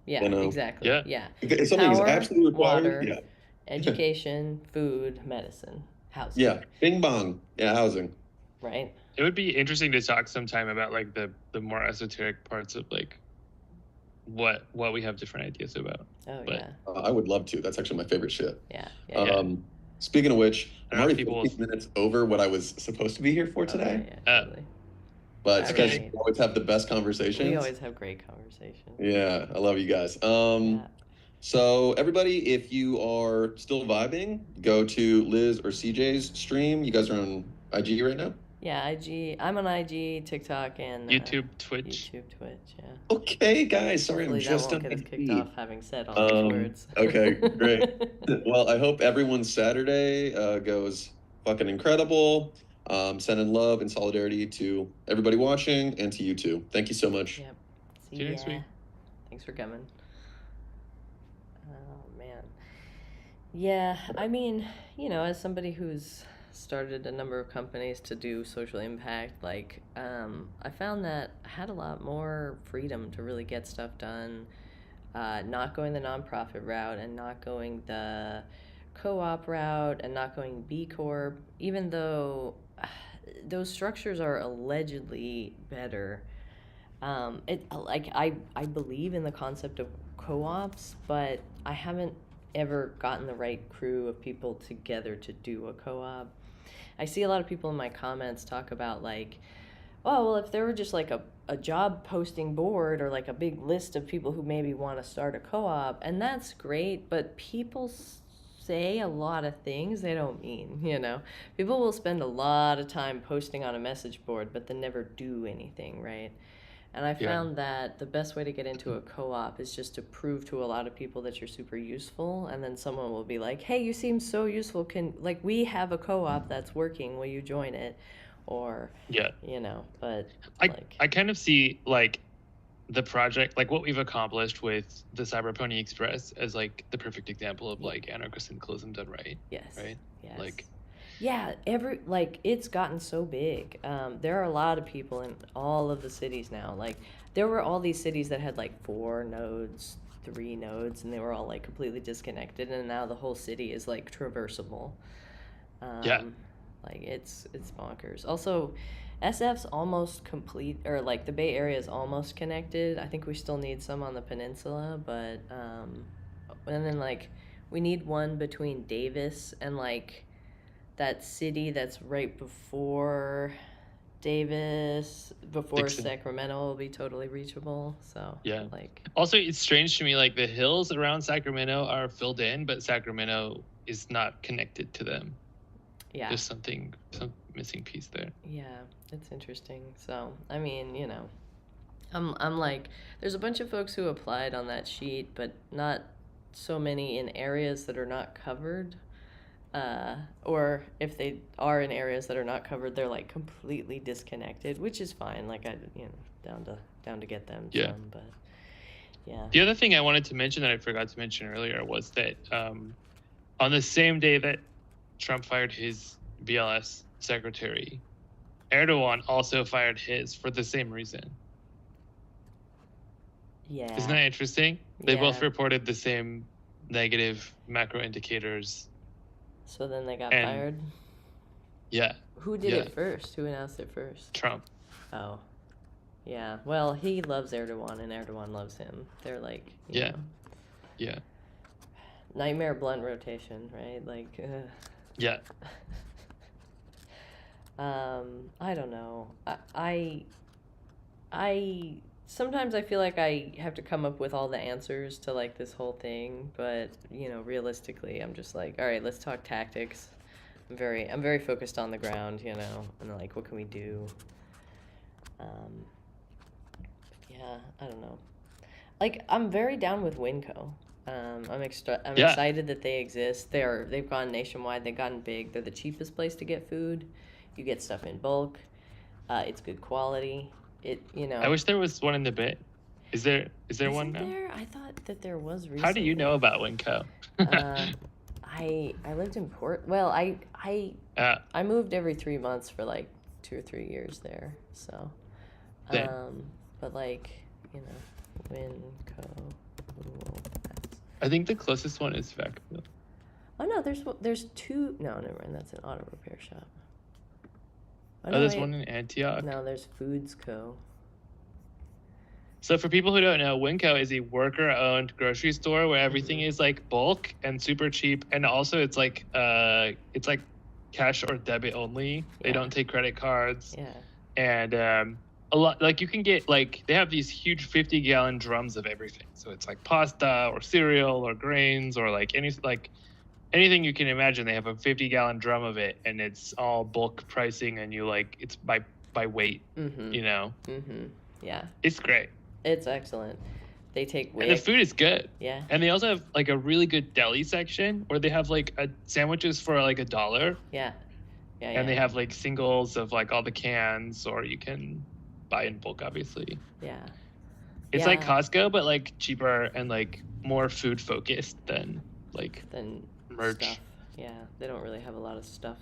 exactly. Yeah. If something is absolutely required, water, education, food, medicine, housing. Yeah, bing bong. Yeah, housing. Right. It would be interesting to talk sometime about like the more esoteric parts of like what we have different ideas about. Oh, but, I would love to. That's actually my favorite shit. Yeah. Speaking of which, I'm already 15 minutes over what I was supposed to be here for today. Totally. But it's because we always have the best conversations. We always have great conversations. Yeah, I love you guys. So everybody, if you are still vibing, go to Liz or CJ's stream. You guys are on IG right now? Yeah, IG. I'm on IG, TikTok, and YouTube, Twitch. Yeah. Okay, guys. Sorry, hopefully I'm just on get us kicked off having said all those words. Okay, great. Well, I hope everyone's Saturday goes fucking incredible. Sending love and solidarity to everybody watching and to you too. Thank you so much. Yep. See you next week. Thanks for coming. Oh man. Yeah, I mean, as somebody who's started a number of companies to do social impact, like I found that I had a lot more freedom to really get stuff done, not going the nonprofit route and not going the co-op route and not going B Corp, even though those structures are allegedly better. I believe in the concept of co-ops, but I haven't ever gotten the right crew of people together to do a co-op. I see a lot of people in my comments talk about like, oh, well, if there were just like a job posting board or like a big list of people who maybe want to start a co-op, and that's great, but people say a lot of things they don't mean, People will spend a lot of time posting on a message board, but then never do anything, right? And I found that the best way to get into a co-op is just to prove to a lot of people that you're super useful, and then someone will be like, hey, you seem so useful, we have a co-op that's working, will you join it? Or, but I kind of see like the project, like what we've accomplished with the Cyber Pony Express, as like the perfect example of like anarcho-syndicalism done right. Yes. Right. Yes. Like, yeah, it's gotten so big. There are a lot of people in all of the cities now. Like, there were all these cities that had like 4 nodes, 3 nodes, and they were all like completely disconnected. And now the whole city is like traversable. Yeah. Like it's bonkers. Also, SF's almost complete, or like the Bay Area is almost connected. I think we still need some on the peninsula, but and then like we need one between Davis and like that city that's right before Davis, before Dixon. Sacramento will be totally reachable. So Yeah. like Also, it's strange to me, like the hills around Sacramento are filled in, but Sacramento is not connected to them. yeah. There's some missing piece there. Yeah, it's interesting. So, I mean, you know, I'm like, there's a bunch of folks who applied on that sheet, but not so many in areas that are not covered. Or if they are in areas that are not covered, they're like completely disconnected, which is fine. Like down to get them Yeah. some, but yeah. The other thing I wanted to mention that I forgot to mention earlier was that on the same day that Trump fired his BLS secretary, Erdogan also fired his for the same reason. Yeah. Isn't that interesting? They Yeah. both reported the same negative macro indicators. So then they got And- fired. Yeah, Who did yeah. it first? Who announced it first? Trump. Oh. Yeah. Well, he loves Erdogan and Erdogan loves him. They're like, you Yeah. know, Yeah, nightmare blunt rotation, right? Like, yeah. I don't know. I sometimes I feel like I have to come up with all the answers to like this whole thing, but you know, realistically, I'm just like, all right, let's talk tactics. I'm very focused on the ground, you know, and like, what can we do? Yeah, I don't know. Like, I'm very down with Winco. I'm Yeah. excited that they exist. They've gone nationwide. They've gotten big. They're the cheapest place to get food. You get stuff in bulk. It's good quality. You know. I wish there was one in the Bay. Is there one Isn't now? there? I thought that there was recently. How do you know about Winco? I lived in Well, I moved every 3 months for like 2 or 3 years there. So, Same. but like, you know, Winco. I think the closest one is Vacaville. Oh no, there's 2. No, never mind. That's an auto repair shop. Oh, no, there's wait. one in Antioch. No, there's Foods Co. So for people who don't know, Winco is a worker-owned grocery store where everything is like bulk and super cheap, and also it's like cash or debit only. They Yeah. don't take credit cards, Yeah. and a lot like you can get like they have these huge 50-gallon drums of everything. So it's like pasta or cereal or grains or like anything you can imagine. They have a 50-gallon drum of it, and it's all bulk pricing, and you like it's by weight. Mhm. You know, Yeah. it's great. It's excellent. They take And the weight. food is good. Yeah. And they also have like a really good deli section where they have like sandwiches for like $1. Yeah. Yeah. And they have like singles of like all the cans, or you can buy in bulk, obviously. Yeah. It's like Yeah. Costco, but like cheaper and like more food focused than like Then merch. stuff. Yeah, they don't really have a lot of stuff.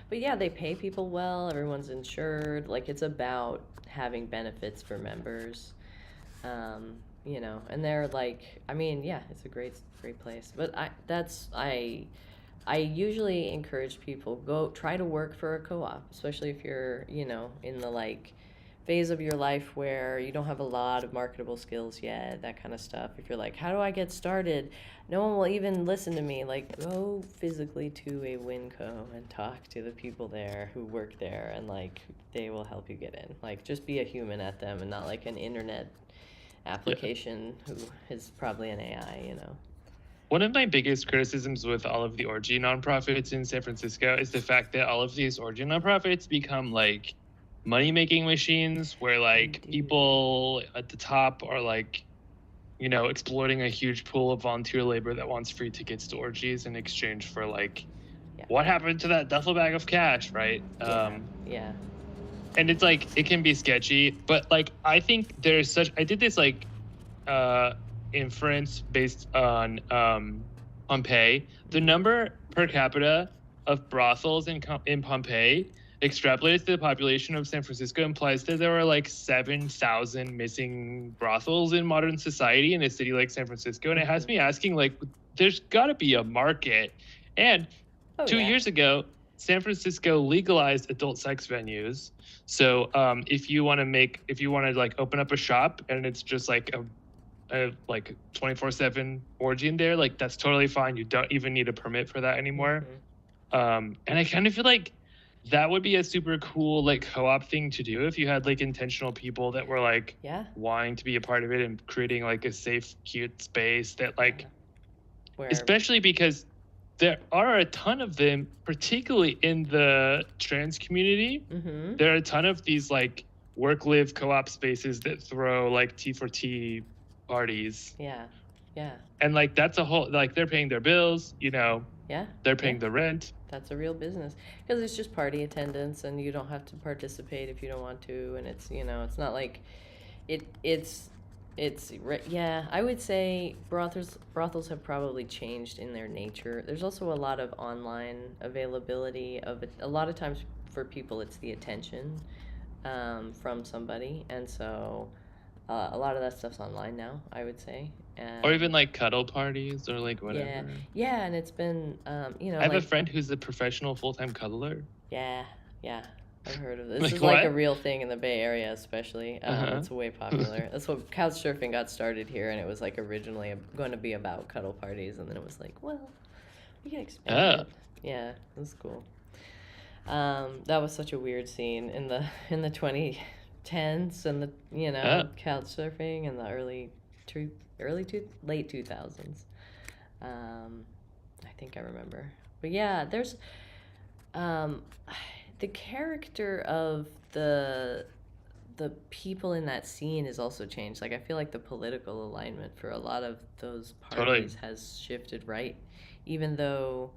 But yeah, they pay people well. Everyone's insured. Like, it's about having benefits for members. You know, and they're like, I mean, yeah, it's a great place. But I usually encourage people try to work for a co-op, especially if you're, you know, in the like phase of your life where you don't have a lot of marketable skills yet, that kind of stuff. If you're like, how do I get started? No one will even listen to me. Like, go physically to a Winco and talk to the people there who work there, and like they will help you get in. Like, just be a human at them and not like an internet application who is probably an AI, you know. One of my biggest criticisms with all of the orgy nonprofits in San Francisco is the fact that all of these orgy nonprofits become like money-making machines where like people at the top are like, you know, exploiting a huge pool of volunteer labor that wants free tickets to orgies in exchange for like, Yeah. what happened to that duffel bag of cash, right? Yeah. and it's like it can be sketchy, but like I think there's such. I did this like inference based on Pompeii. The number per capita of brothels in Pompeii extrapolated to the population of San Francisco implies that there were like 7,000 missing brothels in modern society in a city like San Francisco, and it has me asking like, there's got to be a market. And 2 years ago, San Francisco legalized adult sex venues. So if you want to like open up a shop and it's just like a like 24/7 orgy in there, like that's totally fine. You don't even need a permit for that anymore. And I kind of feel like that would be a super cool like co-op thing to do if you had like intentional people that were like wanting to be a part of it and creating like a safe, cute space that like, especially because there are a ton of them, particularly in the trans community. There are a ton of these like work-live co-op spaces that throw like T4T parties. Yeah. And like that's a whole like they're paying their bills, you know. Yeah. They're paying the rent. That's a real business because it's just party attendance, and you don't have to participate if you don't want to, and it's it's not like it's I would say brothels have probably changed in their nature. There's also a lot of online availability of it. A lot of times for people it's the attention from somebody, and so a lot of that stuff's online now, I would say. Or even like cuddle parties or like whatever. Yeah, and it's been I have a friend who's a professional full-time cuddler. Yeah, I've heard of this. This is like a real thing in the Bay Area, especially. It's way popular. That's what couch surfing got started here, and it was like originally going to be about cuddle parties, and then it was like, well, we can expand it. Yeah, it was cool. That was such a weird scene in the 2010s and the couch surfing in the late 2000s. I think I remember. But yeah, there's the character of the people in that scene has also changed. Like I feel like the political alignment for a lot of those parties has shifted, right? Even though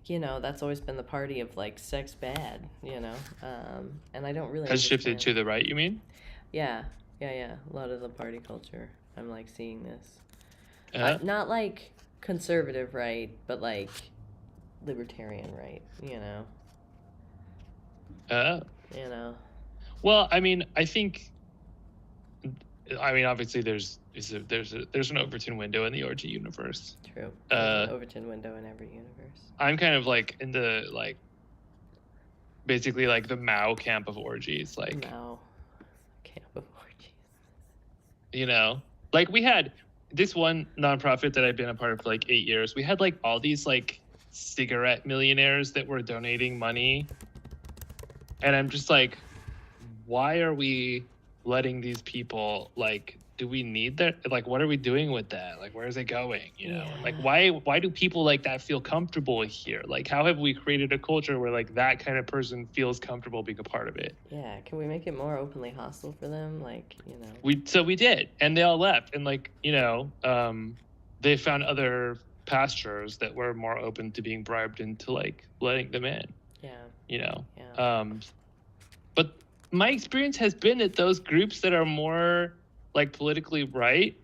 that's always been the party of like sex bad, and I don't really has shifted to the right, you mean? Yeah. A lot of the party culture, I'm like seeing this. Not like conservative right, but like libertarian right, Well, I mean, obviously there's an Overton window in the orgy universe. True. There's an Overton window in every universe. I'm kind of like in the like basically like the Mao camp of orgies, like Mao camp of orgies. Like we had this one nonprofit that I've been a part of for like 8 years. We had like all these like cigarette millionaires that were donating money, and I'm just like, why are we letting these people, like, do we need that? Like, what are we doing with that? Like, where is it going? Like, why do people like that feel comfortable here? Like, how have we created a culture where like that kind of person feels comfortable being a part of it? Yeah, can we make it more openly hostile for them? Like, we did, and they all left, and like they found other pastures that were more open to being bribed into like letting them in. But my experience has been that those groups that are more like politically right,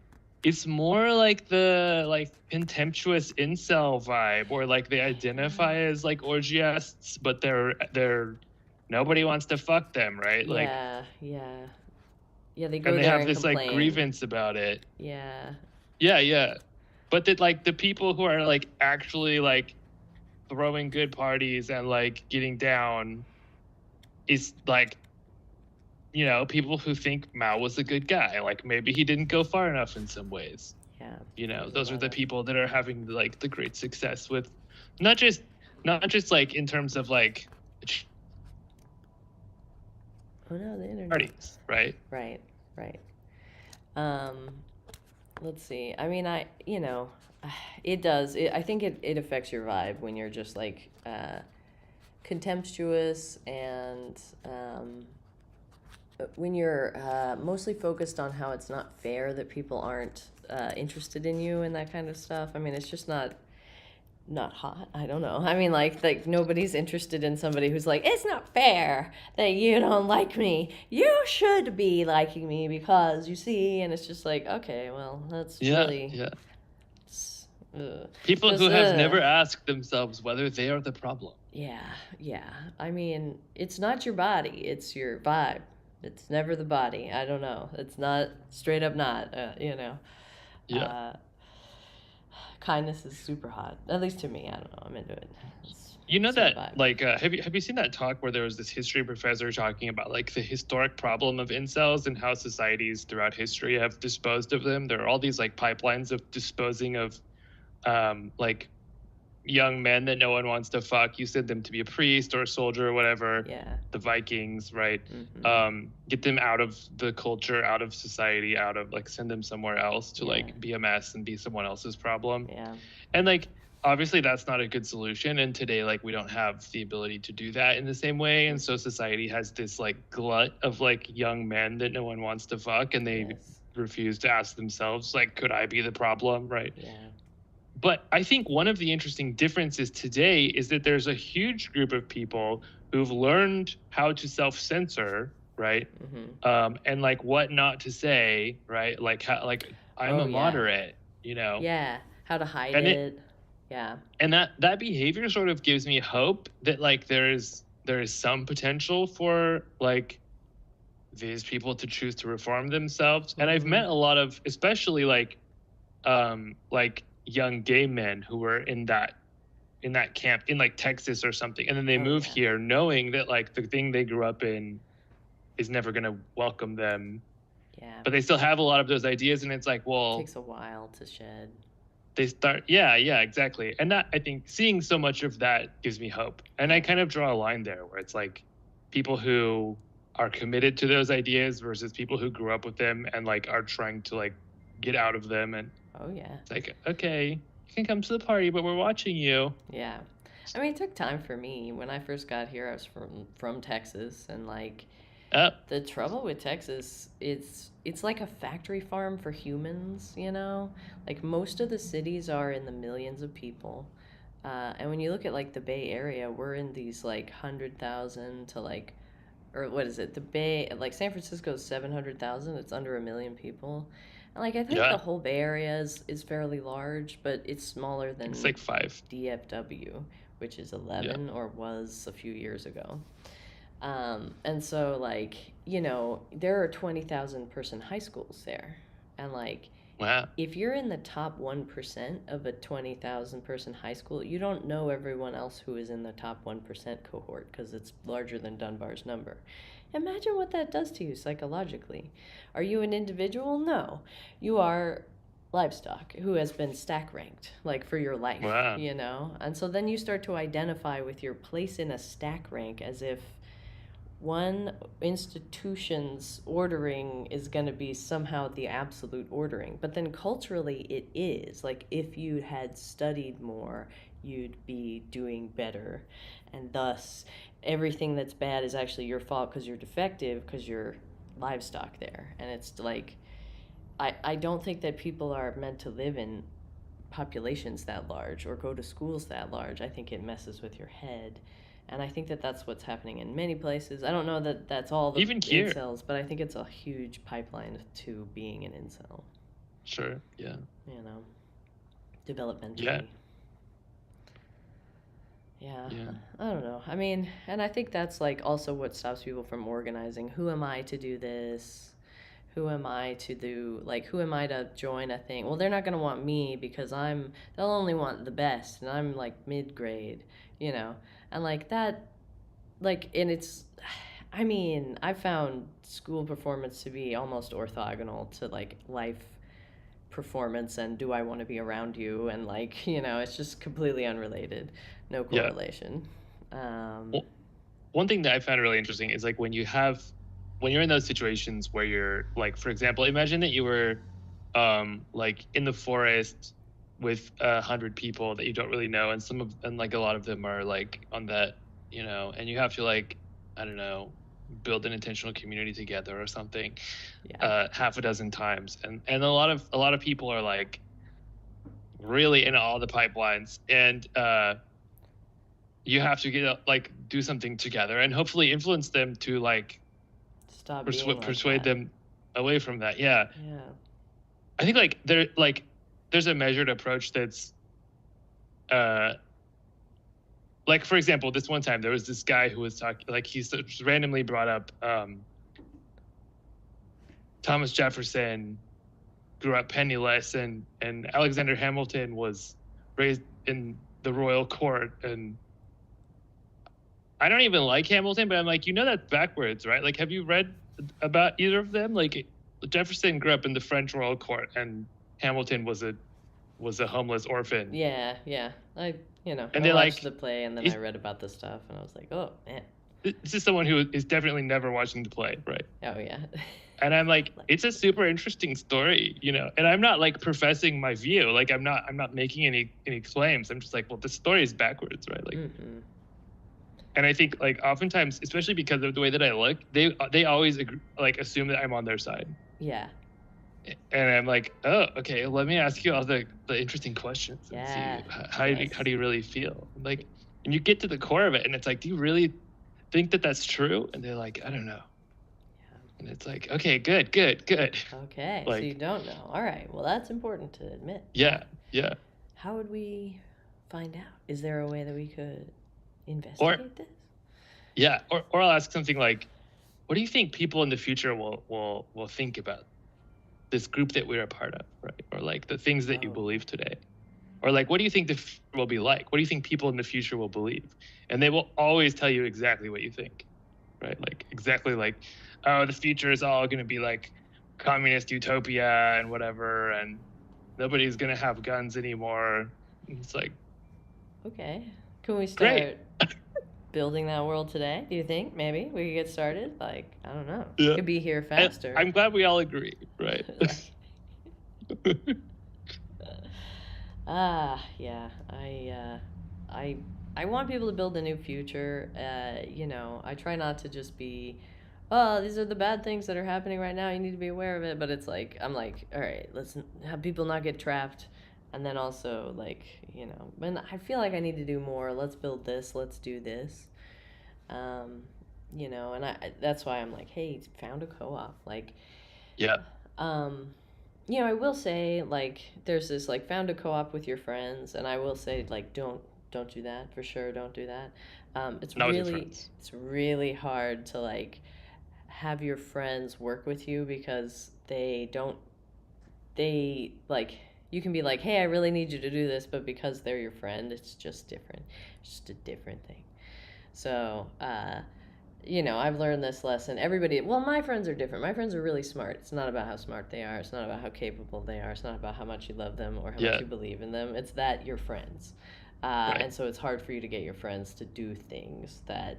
it's more like the like contemptuous incel vibe, or like they identify as like orgiasts, but they're nobody wants to fuck them, right? Like they go and they there have and this complain. like grievance about it. Yeah. But that like the people who are like actually like throwing good parties and like getting down is like people who think Mao was a good guy. Like maybe he didn't go far enough in some ways. Yeah. Those are the people that are having like the great success with not just like in terms of like the internet parties, right? Right. Let's see. I mean, it does. I think it affects your vibe when you're just like contemptuous and when you're mostly focused on how it's not fair that people aren't interested in you and that kind of stuff. I mean, it's just not. not hot. I don't know. I mean, like nobody's interested in somebody who's like, it's not fair that you don't like me. You should be liking me because you see. And it's just like, okay, well, that's Yeah, really yeah. ugh. People Just who have never asked themselves whether they are the problem. yeah, yeah. I mean, it's not your body; it's your vibe. It's never the body. I don't know. It's not straight up not. Yeah. Uh, kindness is super hot. At least to me. I don't know. I'm into it. It's You know so that, vibe. like, have you seen that talk where there was this history professor talking about like the historic problem of incels and how societies throughout history have disposed of them? There are all these like pipelines of disposing of like young men that no one wants to fuck. You send them to be a priest or a soldier or whatever. Yeah. The Vikings, right? Mm-hmm. Get them out of the culture, out of society, out of like send them somewhere else to Yeah. like be a mess and be someone else's problem. Yeah. And like obviously that's not a good solution. And today like we don't have the ability to do that in the same way. And so society has this like glut of like young men that no one wants to fuck, and they Yes. refuse to ask themselves like, could I be the problem, right? Yeah. But I think one of the interesting differences today is that there's a huge group of people who've learned how to self-censor, right? Mm-hmm. And like what not to say, right? Like how, like I'm Oh, a yeah. moderate, you know. Yeah. How to hide And it. Yeah. and that behavior sort of gives me hope that like there is some potential for like these people to choose to reform themselves. And I've Mm-hmm. met a lot of, especially like young gay men who were in that camp in like Texas or something, and then they Oh, move yeah. here knowing that like the thing they grew up in is never going to welcome them, Yeah. but they still have a lot of those ideas, and it's like, It well, takes a while to shed. they start, yeah, exactly. And that, I think seeing so much of that gives me hope, and I kind of draw a line there where it's like people who are committed to those ideas versus people who grew up with them and like are trying to like get out of them. And Oh, yeah. it's like, okay, you can come to the party, but we're watching you. Yeah. I mean, it took time for me. When I first got here, I was from Texas, and like the trouble with Texas, it's like a factory farm for humans, you know? Like most of the cities are in the millions of people. And when you look at like the Bay Area, we're in these like 100,000 to like, or what is it? The Bay, like San Francisco's 700,000. It's under a million people. And like I think Yeah. the whole Bay Area is fairly large, but it's smaller than It's like 5. DFW, which is 11 or was a few years ago. And so, like, there are 20,000 person high schools there. And, like, Wow. if you're in the top 1% of a 20,000 person high school, you don't know everyone else who is in the top 1% cohort because it's larger than Dunbar's number. Imagine what that does to you psychologically. Are you an individual? No. You are livestock who has been stack ranked like for your life. Wow. And so then you start to identify with your place in a stack rank as if one institution's ordering is going to be somehow the absolute ordering, but then culturally it is. Like if you had studied more, you'd be doing better, and thus everything that's bad is actually your fault because you're defective, because you're livestock there. And it's like I don't think that people are meant to live in populations that large or go to schools that large. I think it messes with your head. And I think that that's what's happening in many places. I don't know that that's all the Even here. incels, but I think it's a huge pipeline to being an incel. Sure. Yeah. Developmentally. Yeah. I don't know. I mean, and I think that's like also what stops people from organizing. Who am I to do this? Who am I to do, like, who am I to join a thing? Well, they're not going to want me because they'll only want the best, and I'm like mid-grade, and like that, like, and it's, I mean, I found school performance to be almost orthogonal to like life performance and do I want to be around you, and like, it's just completely unrelated, no correlation. Well, one thing that I found really interesting is like when you're in those situations where you're like, for example, imagine that you were like in the forest with 100 people that you don't really know, and like a lot of them are like on that, and you have to like, I don't know, build an intentional community together or something, half a dozen times, and a lot of people are like really in all the pipelines, and you have to get like do something together and hopefully influence them to like Stop being like persuade that. them away from that. Yeah. Yeah. I think like there's a measured approach that's like, for example, this one time there was this guy who was talking, like he randomly brought up Thomas Jefferson grew up penniless, and Alexander Hamilton was raised in the royal court. And I don't even like Hamilton, but I'm like, that's backwards, right? Like, have you read about either of them? Like, Jefferson grew up in the French royal court, and Hamilton was a homeless orphan. Yeah. I And I watched the play, and then I read about the stuff, and I was like, oh man. This is someone who is definitely never watching the play, right? Oh yeah. And I'm like, it's a super interesting story, and I'm not like professing my view. Like, I'm not making any claims. I'm just like, well, the story is backwards, right? Like, and I think like oftentimes, especially because of the way that I look, they always like assume that I'm on their side. Yeah. And I'm like, oh, okay, let me ask you all the interesting questions and see how do you really feel? Like, and you get to the core of it, and it's like, do you really think that that's true? And they're like, I don't know. And it's like, okay, good. Okay, like, so you don't know. All right, well, that's important to admit. Yeah. How would we find out? Is there a way that we could investigate this? Yeah, or I'll ask something like, what do you think people in the future will think about this group that we're a part of, right? Or like the things that you believe today? Or like, what do you think the future will be like? What do you think people in the future will believe? And they will always tell you exactly what you think, right? Like exactly like, oh, the future is all going to be like communist utopia and whatever, and nobody's going to have guns anymore. And it's like, okay, can we start building that world today? Do you think maybe we could get started? Like, I don't know. Yeah. It could be here faster. I'm glad we all agree, right? Yeah. I want people to build a new future. I try not to just be, oh, these are the bad things that are happening right now. You need to be aware of it. But it's like, I'm like, all right, let's have people not get trapped. And then also, like, and I feel like I need to do more. Let's build this. Let's do this. And that's why I'm like, hey, found a co-op. Like, yeah. I will say, like, there's this, like, found a co-op with your friends. And I will say, like, don't do that. For sure, don't do that. It's really hard to, like, have your friends work with you because you can be like, hey, I really need you to do this, but because they're your friend, it's just different. It's just a different thing. So, I've learned this lesson. My friends are different. My friends are really smart. It's not about how smart they are. It's not about how capable they are. It's not about how much you love them or how much you believe in them. It's that you're friends. And so it's hard for you to get your friends to do things that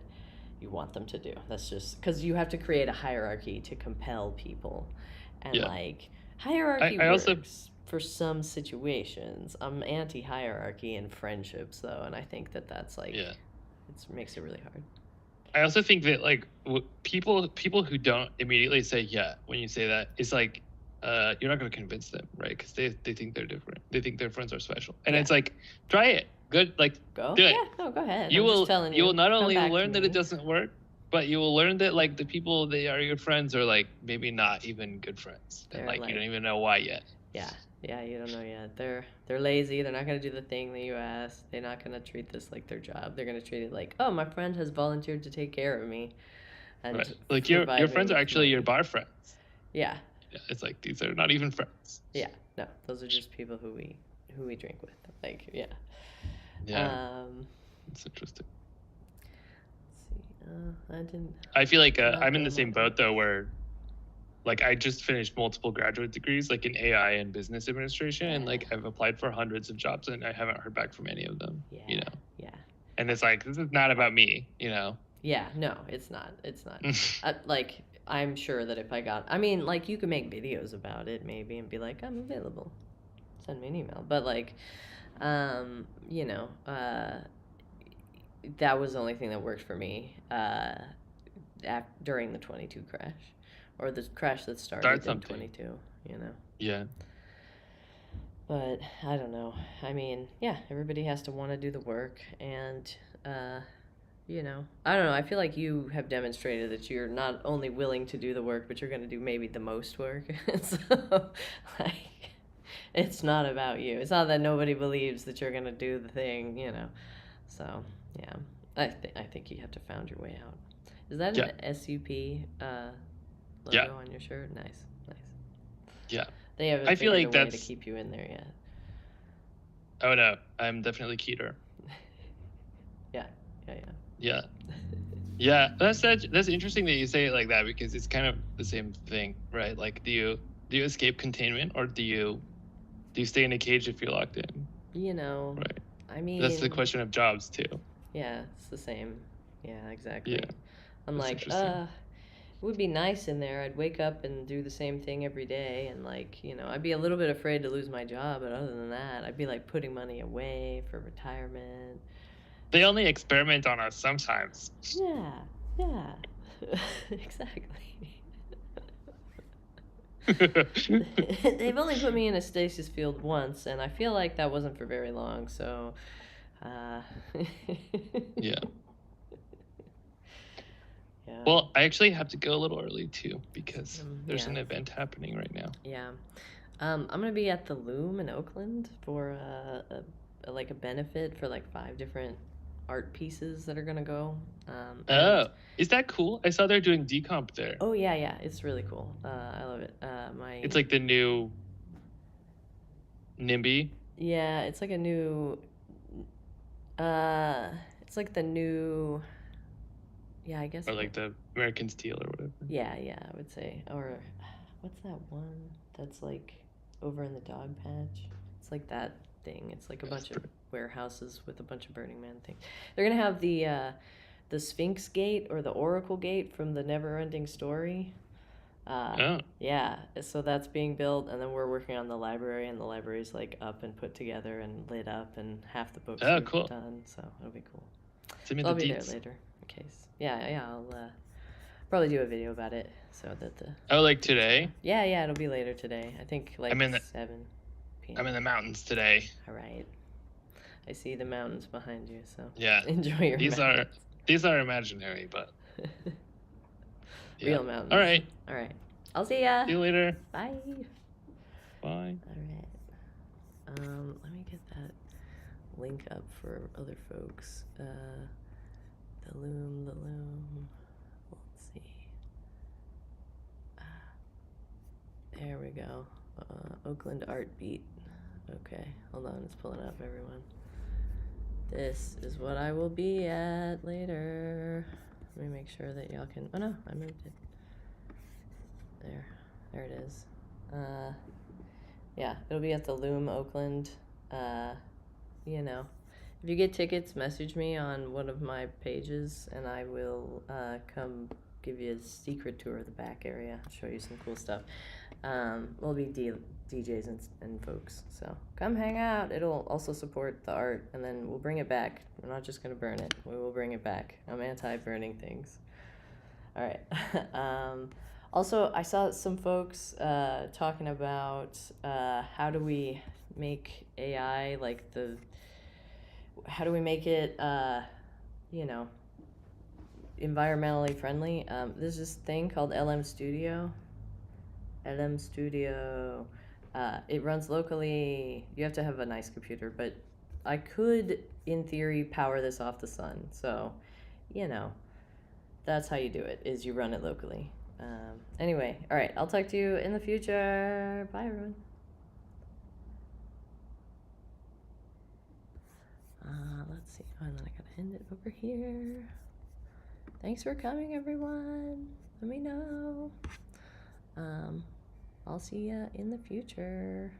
you want them to do. That's just because you have to create a hierarchy to compel people. And hierarchy works for some situations. I'm anti-hierarchy in friendships, though, and I think that's like, it makes it really hard. I also think that like people who don't immediately say yeah when you say that, it's like you're not going to convince them, right? Because they think they're different. They think their friends are special, and it's like, try it. Good, like do it. Yeah, no, go ahead. You will not only learn that it doesn't work, but you will learn that like the people they are your friends are like maybe not even good friends, and like you don't even know why yet. Yeah, you don't know yet. They're lazy. They're not going to do the thing that you asked. They're not going to treat this like their job. They're going to treat it like, oh, my friend has volunteered to take care of me. And like your friends are actually your bar friends. Yeah. It's like these are not even friends. Yeah, no, those are just people who we drink with. Like, yeah. Yeah. It's interesting. Let's see. I feel like I'm in the same boat though, where like I just finished multiple graduate degrees like in AI and business administration, and like I've applied for hundreds of jobs and I haven't heard back from any of them. Yeah. And it's like, this is not about me, Yeah, no, it's not. Like, I'm sure that if like, you could make videos about it maybe and be like, I'm available. Send me an email. But like, that was the only thing that worked for me during the 22 crash, or the crash that started in 22, Yeah. But I don't know. I mean, yeah, everybody has to want to do the work, and you know, I don't know. I feel like you have demonstrated that you're not only willing to do the work, but you're going to do maybe the most work. So, like, it's not about you. It's not that nobody believes that you're going to do the thing, you know. So, yeah, I think you have to found your way out. Is that Yeah. an SUP logo Yeah. on your shirt? Nice, nice. Yeah. They haven't I feel figured like a way to that's. keep you in there yet. Oh no, I'm definitely Keter. Yeah. Yeah. Yeah, that's interesting that you say it like that, because it's kind of the same thing, right? Like, do you escape containment, or do you stay in a cage if you're locked in? You know, Right. I mean, That's the question of jobs too. yeah, it's the same. Yeah, exactly. Yeah, I'm that's like, interesting. it would be nice in there. I'd wake up and do the same thing every day, and like, you know, I'd be a little bit afraid to lose my job, but other than that, I'd be like putting money away for retirement. They only experiment on us sometimes. Yeah, exactly. They've only put me in a stasis field once, and I feel like that wasn't for very long, so Yeah. Yeah. Well, I actually have to go a little early too, because there's yeah. an event happening right now. Yeah. I'm gonna be at the Loom in Oakland for like a benefit for like 5 different art pieces that are gonna go. Oh, is that cool? I saw they're doing decomp there. Oh yeah, it's really cool. I love it. It's like the new NIMBY. Yeah, it's like a new. It's like the new. Yeah, I guess. Or like the American Steel or whatever. Yeah, I would say. Or what's that one that's like over in the dog patch? It's like that thing. It's like a bunch of warehouses with a bunch of Burning Man things. They're gonna have the Sphinx Gate or the Oracle Gate from the Never Ending Story. Yeah, so that's being built, and then we're working on the library, and the library's like up and put together and lit up, and half the books are cool. done, so it'll be cool. Send me I'll the be deets. there later in case. Yeah, I'll probably do a video about it so that the. Oh, like today? Yeah, it'll be later today. I think like 7 p.m. I'm in the mountains today. All right. I see the mountains behind you, so yeah. Enjoy your mountains. These are imaginary, but real mountains. All right. I'll see ya. See you later. Bye. Bye. All right. Let me get that link up for other folks. The Loom. Let's see. There we go. Oakland Art Beat. Okay, hold on, it's pulling up, everyone. This is what I will be at later. Let me make sure that y'all can. Oh no, I moved it. There it is. Yeah, it'll be at the Loom Oakland. You know, if you get tickets, message me on one of my pages, and I will come give you a secret tour of the back area, show you some cool stuff. We'll be DJs and folks, so come hang out. It'll also support the art, and then we'll bring it back. We're not just gonna burn it. We will bring it back. I'm anti-burning things. All right. Also, I saw some folks talking about how do we make AI how do we make it, you know, environmentally friendly. There's this thing called LM Studio. It runs locally. You have to have a nice computer, but I could, in theory, power this off the sun. So, you know, that's how you do it, is you run it locally. Anyway, all right, I'll talk to you in the future. Bye, everyone. Let's see. Oh, and then I gotta end it over here. Thanks for coming, everyone. Let me know. I'll see ya in the future.